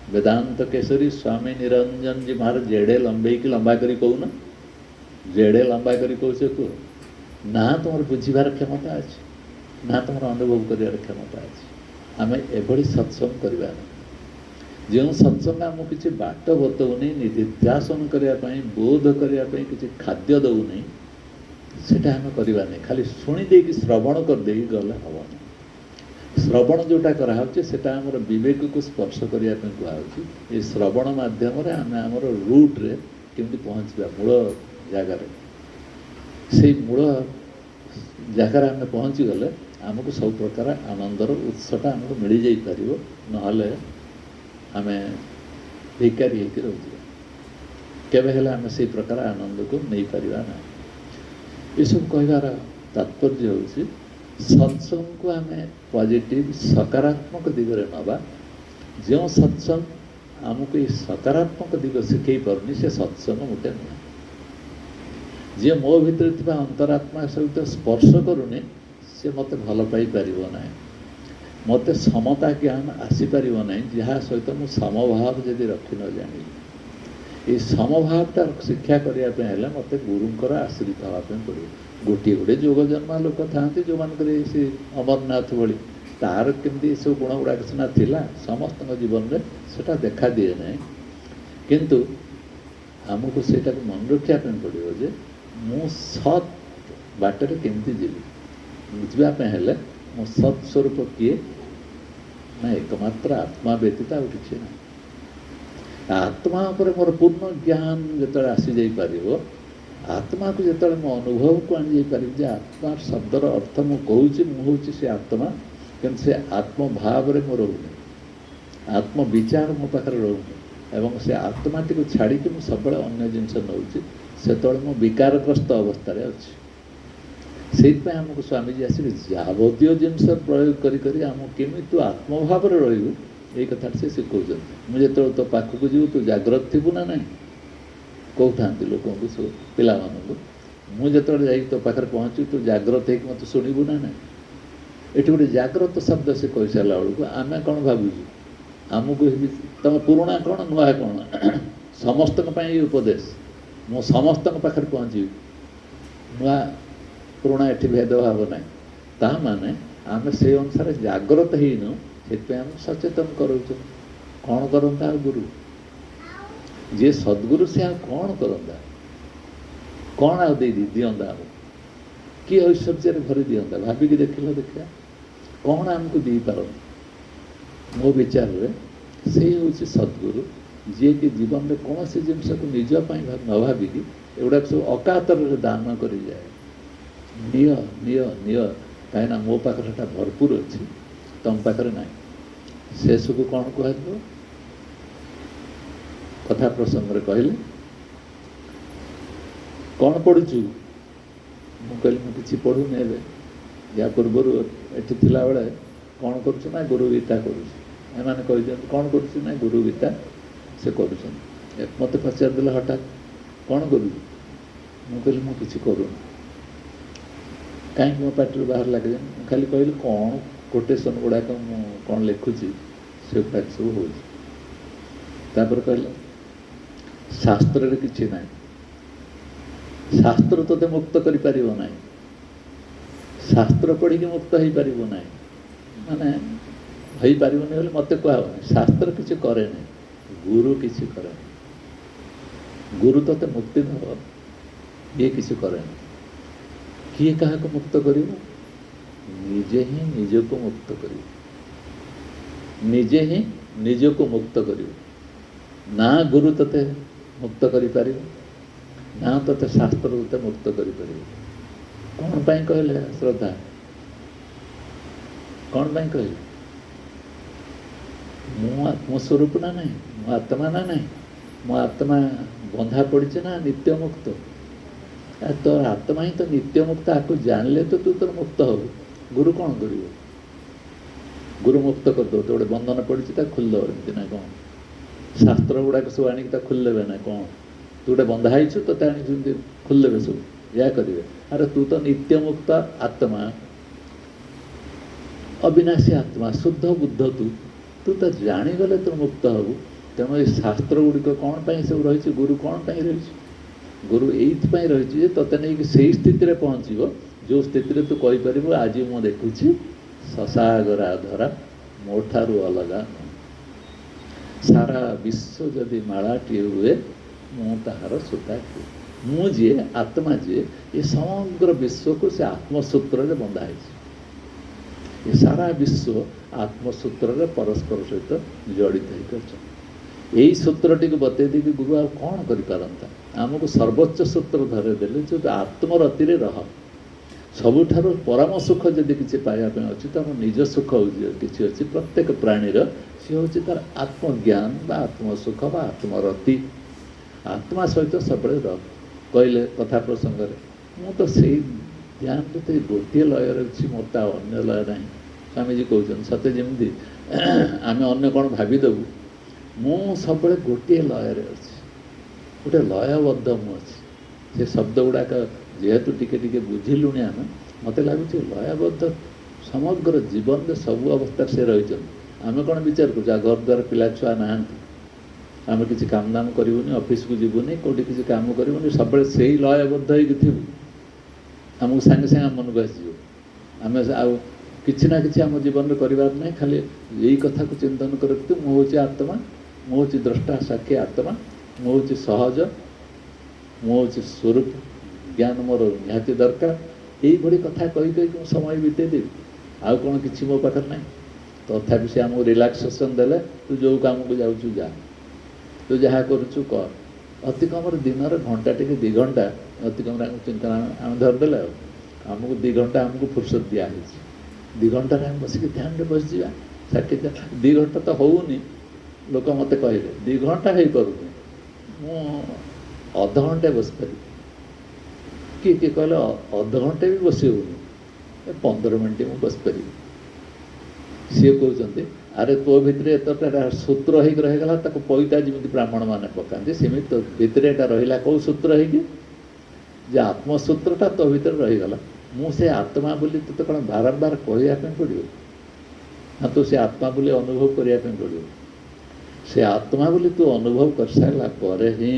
वेदांत केसरी स्वामी निरंजन जी महाराज जेड़े लंबे की लंबा करी कहूना जेड़े लंबा करी कहू से कह ना तुम बुझार क्षमता अच्छे ना तुम अनुभव कर क्षमता अच्छे आम एभली सत्संग करवा जो सत्संग आमको किसी बाट बतौनी निधिध्यासन करने बोध करने किसी खाद्य दौनी सेटा आम करवा नहीं खाली शुणी दे श्रवण करदे गले हम श्रवण जोटा कराऊे से विवेक को स्पर्श करने कहुच्छी ये श्रवण मध्यम आम आमर रूट्रे केमी पहुँचा मूल जगार से मूल जगार आम पहुँची गले आमको सब प्रकार आनंदर उत्सटा आमको मिल जापर ना आम भिकारी होकर रोजा केवे आम से प्रकार आनंद को नहीं पार ना ये सब कहबार तात्पर्य हूँ सत्संग को आम पॉजिटिव सकारात्मक दिगरे नवा जो सत्संग आमको ये सकारात्मक दिग शिखई पारनी से सत्संग मोटे नुह जी मो भीतर थी अंतरात्मा सहित स्पर्श करूनी से मत भल पाई पार ना मत समता ज्ञान आसीपर ना जहाँ सहित मुझ समभाव जदि रखी न जानी ये समभावटा शिक्षा करने मत गुरुंर आश्रित हाँपी पड़े गोटे गोटे जोग जन्मा लोक था जो मान से अमरनाथ भली तार केमती सब गुण गुड़ाक सीना थिला समस्त जीवन में सेटा देखा दिए ना किंतु आमको सेटा मन रखापी पड़ो जे मु सत् बाटर केमती जीवी बुझापी मो सत्स्वरूप किए ना एकमात्र आत्मा व्यतीत आउ कि ना आत्मा पर मोर पूर्ण ज्ञान जो आसी जाई पारिबो आत्मा को जो मो अनुभव को आनी जाई पारिबो जे आत्मा शब्दर अर्थ मु कहूची मु होची से आत्मा किंतु से आत्मभाव रे मो रहूनी आत्म विचार मो पाखरे रहूनी एवं से आत्माटी को छाड़ी कि मु सब अन्य जिनस नौची से मो विकारग्रस्त अवस्था अच्छी से आमको स्वामीजी आसिक जावतीय जिनस प्रयोग करी आम केमी तू आत्मभाव रू ये कथा से शिखौं मुझे तो पाखक जीव तू जाग्रत थी ना ना कहता लोक सब पिला मुझे जा तो पाखे पहुँचू तू जाग्रत हो मत शुणु ना ना ये गोटे जाग्रत शब्द से कही सारा बेलू आम कौन भावुँ आमको तुम पुराणा कौन नुआ कौन समस्त उपदेश मु समस्त पाखे पहुँची नुआ पुराणा ये भेदभाव ना ता माने आम से अनुसार जाग्रत होनु से सचेतन करूँ कौन करता गुरु जी सद्गुरु से कौन करता कौन आ दिंता कि ऐश्वर्य भरी दिंता भाविकी देखिल देखा कौन आमको दी पार मो विचार से हूँ सद्गुरु जी कि जीवन में कौन सी जिनस को निजपाई न भाविकी एगुड़ा सब अकातर दान कर जाए निय निय निय कहीं मो पाखे भरपूर अच्छी तुम पाखे ना से सब कौन कह कथा प्रसंग कहले कौन पढ़ुचु मुझे मुझे पढ़ुनी ए या पूर्वर एटी थिला बेले कौन करुचु ना गुरु गीता करुचु कही कौन करुचु ना गुरु गीता से करुचु मत पचारदे हठात कौन करू मुझे मुझे करूनी कहीं मो पार्टी बाहर लगे खाली कहली कौन कोटेसन गुड़ाक कौन लिखुची से गुड़ाक सब हो कहला शास्त्र किसी ना शास्त्र तो मुक्त कर शास्त्र पढ़ी मुक्त हो पार ना माने हो पारनी मत कहनी शास्त्र किसी करे नहीं गुरु किसी करे गुरु ते मुक्ति दब ये किसी करे किए क्या मुक्त कर निजे ही निज को मुक्त कर निजे ही निज को मुक्त कर ना गुरु ते मुक्त कर ना ते शास्त्र ते मुक्त कर कौन पाई कहले श्रद्धा कौन पाई कहले मु आत्मस्वरूप ना नहीं मो आत्मा ना नहीं मो आत्मा बंधा पड़ी ना नित्य मुक्त तो आत्मा ही तो नित्य मुक्त आपको जानले तो तू तो मुक्त हो गुरु कौन कर गुरु मुक्त कर दो तो गोटे बंधन पड़ी खोल दो एमती ना कौन शास्त्र गुड़ाक सब आनिक खोल देवे ना कौन तू गोटे बंधा हो तो खोल देवे सब या करेंगे अरे तू तो नित्य मुक्त आत्मा अविनाशी आत्मा शुद्ध बुद्ध तू तो जाणीगले तू मुक्त हबू तेणु ये शास्त्र गुड़िक कौन पाई सब रही गुरु कौन पाई रही गुरु एइथपाई रही तोते नहीं से स्थित पहुँचो जो स्थित तू कहीपर आज मु देखुची शशागरा धरा मोठारू अलगा सारा विश्व जदि मालाटी हुए मु ताहार सूता मु जी आत्मा जी ये समग्र विश्व को से आत्मसूत्र में बंधा है ये सारा विश्व आत्मसूत्र में परस्पर सहित जड़ित यही सूत्रटी को बतई कि गुरु आ कौन करता आमको सर्वोच्च सूत्र धरेदेले जो आत्मरति रह सबुठार परम सुख जदि किसी पाइबा अच्छी तो निज सुख किसी अच्छी प्रत्येक प्राणीर सी हूँ तार आत्मज्ञान बा आत्मसुख बा आत्मरति आत्मा सहित सब कहले कथा प्रसंग मु तो से ध्यान तो गोटे लय रही मत अन्य लय ना स्वामीजी कहते सत्य जमी आम अन्न कौन भावीदेवु मु सब गोटे लय अच्छी गोटे लयबद्ध मु अच्छी से शब्द गुड़ाक जेहेतु टिके बुझिलुणी आम मत लगुच लयबद्ध समग्र जीवन में सब अवस्था से रही आम कौन विचार कर घर द्वार पिला छुआ ना आम किसी काम दाम करूनी ऑफिस को जीवनी कौटी किसी काम करूनी सब से ही लयबद्ध हो आमको सागे सागे आम मन को आसम आम कि ना कि आम जीवन में करार ना खाली यही कथा को चिंतन कर मुझे आत्मा मुझे द्रष्टा साक्षी आत्मा मुझे सहज मुझे स्वरूप ज्ञान मोर निहाती दरकार यही भली कथा कही समय बीतेदेवी आउ कौन कि मो पाखे ना तथापि से आमको रिलैक्सेशन देले तू जो काम को जाऊँ जा तू जहाँ करुचु कर अति कम दिन घंटा टे 2 घंटा अति कम चिंता आम धरदेले आमको 2 घंटा आमको फुर्सत दिखाई 2 घंटा बसिक ध्यान में बस जा साक्षी 2 घंटा तो होनी लोक मत कहले 2 घंटा हो पारे मु अध घंटे बस पारि किए कहले अध घंटे भी बस हो 15 मिनट मुझे बस पारि सी कहते अरे तो भितर एतटा सूत्र हो रहीगला पैता जमी ब्राह्मण मैंने पकाते सेमि तो भितर एटा रहा कौ सूत्र हो आत्मसूत्रटा तो भितर रहीगला मुझे आत्मा बोली तो कौन बारंबार कहवाई पड़ो हाँ तो से आत्मा बोली अनुभव करने पड़ो से आत्मा बोली तू अनुभव कर सारा पर ही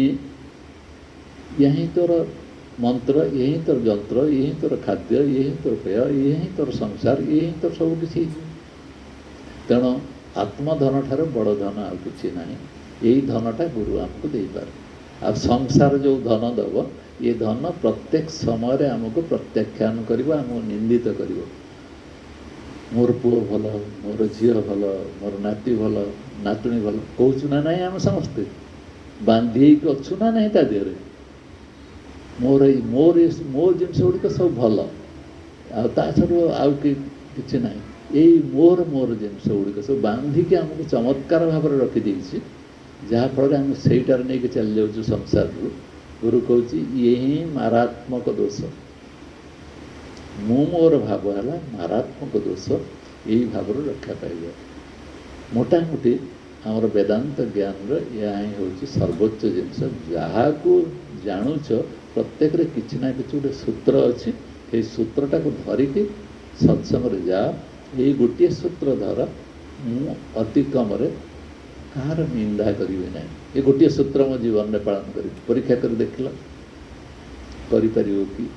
यही तोर मंत्र यही तोर यंत्र यही तोर खाद्य यही तोर पेय यही तोर संसार यही तोर सब किसी तेणु आत्मधन ठार बड़ धन आ कि ना यही धनटा गुरु आमको दे पारे आ संसार जो धन दब ये धन प्रत्येक समय आमको प्रत्याख्यान कर निंदित कर मोर पुओ भल मोर झी भल मोर नाती भल नातुणी भल कहूँ ना ना आम समस्ते बांधी अच्छु ना ना ता देहरे मोर मोर जिनस गुड़िक सब भल आउ कि ना यही मोर मोर जिनस गुड़िक सब बांधिकी आमको चमत्कार भाव रखीदे जहाँफल आम सहीटार नहीं चली जाऊँ संसार गुरु कहूँ यही मारात्मक दोष मु मोर भाव है मारात्मक दोष यही भाव रक्षा पाइब मोटामोटी आमर वेदांत ज्ञान या ही हूँ सर्वोच्च जिनस जहाँ को जानुच प्रत्येक किसी ना कि गोटे सूत्र अच्छी ये सूत्रटा को धरिकी सत्संग जा यही गोटे सूत्र धर मु अति कम कहार निंदा करी ना ये गोटे सूत्र मो जीवन में पालन कर परीक्षा कर देखल कर कि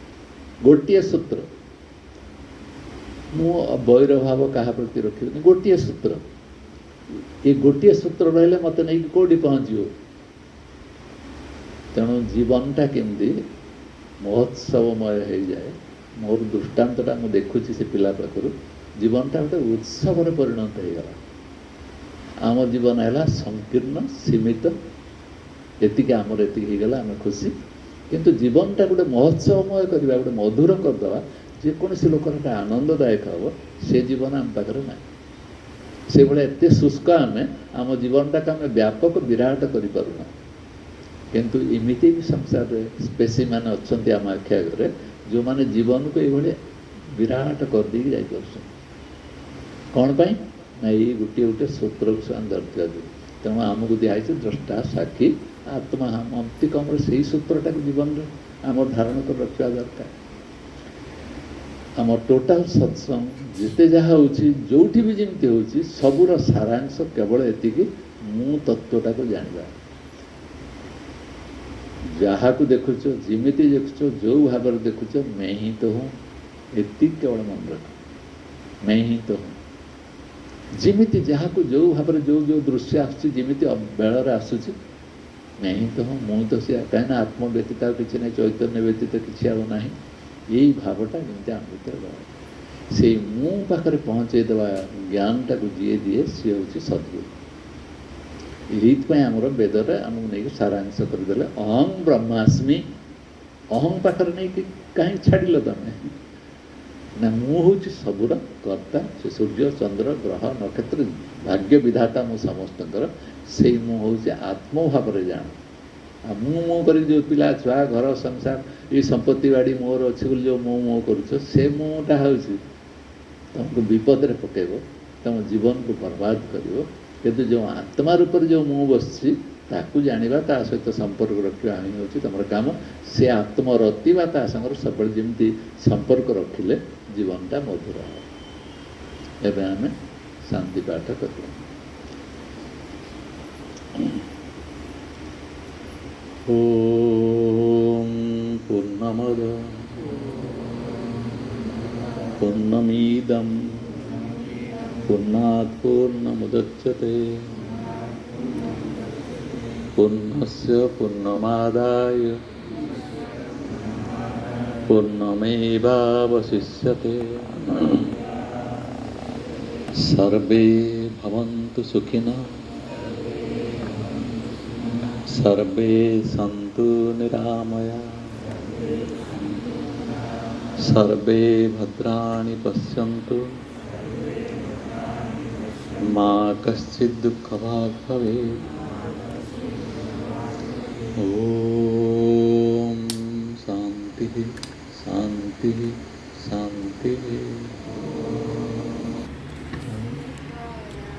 गोटे सूत्र मु वैर भाव क्या प्रति रखी गोटे सूत्र ये गोटे सूत्र रही मत नहीं कौटी पहुँचो तेणु जीवनटा केमती महोत्सवमय हो जाए मोर दृष्टान्तटा मुझे देखुची से पिला पाखर जीवनटा गोटे उत्सव परिणत होगा आम जीवन है संकीर्ण सीमित एतिक आमर एतिक होगा आम खुशी किंतु जीवनटा गोटे महोत्सवमय करवा गोटे मधुर करदे जेकोसी लोक आनंददायक हम से जीवन आम पाखे ना से भाई एत शुष्क आम जीवनटा को आम व्यापक विराट करूना किंतु इमिति भी संसार स्पेसी मैंने अच्छा आम आखि आगे जो मैंने जीवन को ये विराट कर दी जापर कौन पाई ना ये गोटे गोटे सूत्र को से धरती तेणु आमको दिखाई द्रष्टा साक्षी आत्मा हम अंतिकम से सूत्रटा को जीवन में आम धारण कर रखा दरकार। आम टोटाल सत्संग जिते जहाँ होची जोठी भी जमती होची सबूर सारांश केवल एतिकी मु तत्वटा को जानवा। जहाँ को देखुच जिमिति देखुच जो भाव देखुच मैं ही तो हूँ एति केवल मन रख मैं ही तो हूँ। जिमिति जहाँ को जो भाव जो जो दृश्य आसमिति बेलर आसूची मैं ही तो हूँ मु तो सी कहीं आत्म व्यतीत किसी ना चैतन्य व्यतीत किसी आउ ना यही भावटा जमी आम भर से मु पाखे पहुँचे देवा ज्ञानटा को जी दिए सी हूँ सद्गुरु। यही आमर वेदर आमको नहीं सारांश करदे अहं ब्रह्मास्मि अहं पाखर नहीं कि कहीं छाड़ल तुम ना मु हूँ सबूर कर्ता से सूर्य चंद्र ग्रह नक्षत्र भाग्य विधाता मु समस्त से मु हूँ आत्मभाव जान मु कर जो पिला छुआ घर संसार ये संपत्ति बाड़ी मोर अच्छी जो मो करुच से मुटा हूँ तुमको विपद में पकेब तुम जीवन को बर्बाद कर किंतु जो आत्मा रूप जो मु बसी ताकू जाना ता सहित संपर्क रखा ही हूँ तुम काम से आत्मरति संग सब जमी संपर्क रखिले जीवनटा मधुर एवं आम शांति पाठ कर ओम पूर्णमद पूर्णमिदं पूर्णात् पूर्णमुदच्यते पूर्णस्य पूर्णमादाय पूर्णमेवावशिष्यते। सर्वे भवन्तु सुखिनः सर्वे सन्तु निरामया सर्वे भद्राणि पश्यन्तु मा कश्चित् दुःखभाग् भवेत्। ॐ